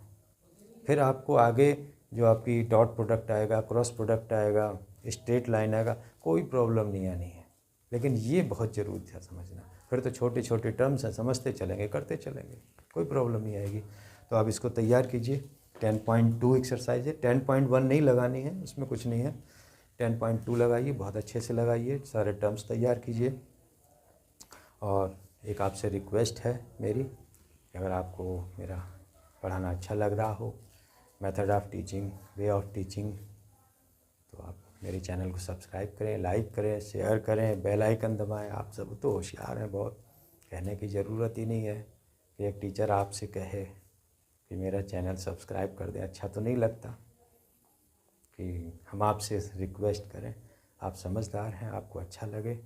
फिर आपको आगे जो आपकी डॉट प्रोडक्ट आएगा, क्रॉस प्रोडक्ट आएगा, स्ट्रेट लाइन आएगा, कोई प्रॉब्लम नहीं आनी है। लेकिन ये बहुत ज़रूरी था समझना। फिर तो छोटे छोटे टर्म्स हैं, समझते चलेंगे, करते चलेंगे, कोई प्रॉब्लम नहीं आएगी। तो आप इसको तैयार कीजिए। 10.2 एक्सरसाइज है, 10.1 नहीं लगानी है, उसमें कुछ नहीं है। 10.2 लगाइए, बहुत अच्छे से लगाइए, सारे टर्म्स तैयार कीजिए। और एक आपसे रिक्वेस्ट है मेरी, अगर आपको मेरा पढ़ाना अच्छा लग रहा हो, method of teaching, way of teaching, तो आप मेरे चैनल को सब्सक्राइब करें, लाइक करें, शेयर करें, बेल आइकन दबाएं। आप सब तो होशियार हैं बहुत, कहने की ज़रूरत ही नहीं है कि एक टीचर आपसे कहे कि मेरा चैनल सब्सक्राइब कर दें। अच्छा तो नहीं लगता कि हम आपसे रिक्वेस्ट करें। आप समझदार हैं, आपको अच्छा लगे,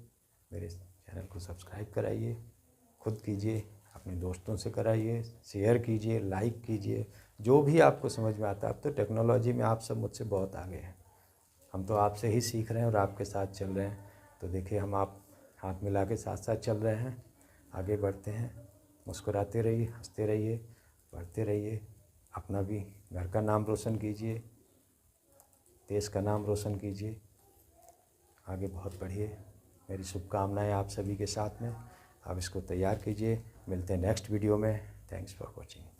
मेरे चैनल को सब्सक्राइब कराइए, खुद कीजिए, अपने दोस्तों से कराइए, शेयर कीजिए, लाइक कीजिए, जो भी आपको समझ में आता है। अब तो टेक्नोलॉजी में आप सब मुझसे बहुत आगे हैं, हम तो आपसे ही सीख रहे हैं और आपके साथ चल रहे हैं। तो देखिए, हम आप हाथ मिला के साथ साथ चल रहे हैं, आगे बढ़ते हैं। मुस्कुराते रहिए, हंसते रहिए, पढ़ते रहिए, अपना भी घर का नाम रोशन कीजिए, देश का नाम रोशन कीजिए, आगे बहुत बढ़िए। मेरी शुभकामनाएं आप सभी के साथ में। आप इसको तैयार कीजिए। मिलते हैं नेक्स्ट वीडियो में। Thanks for watching.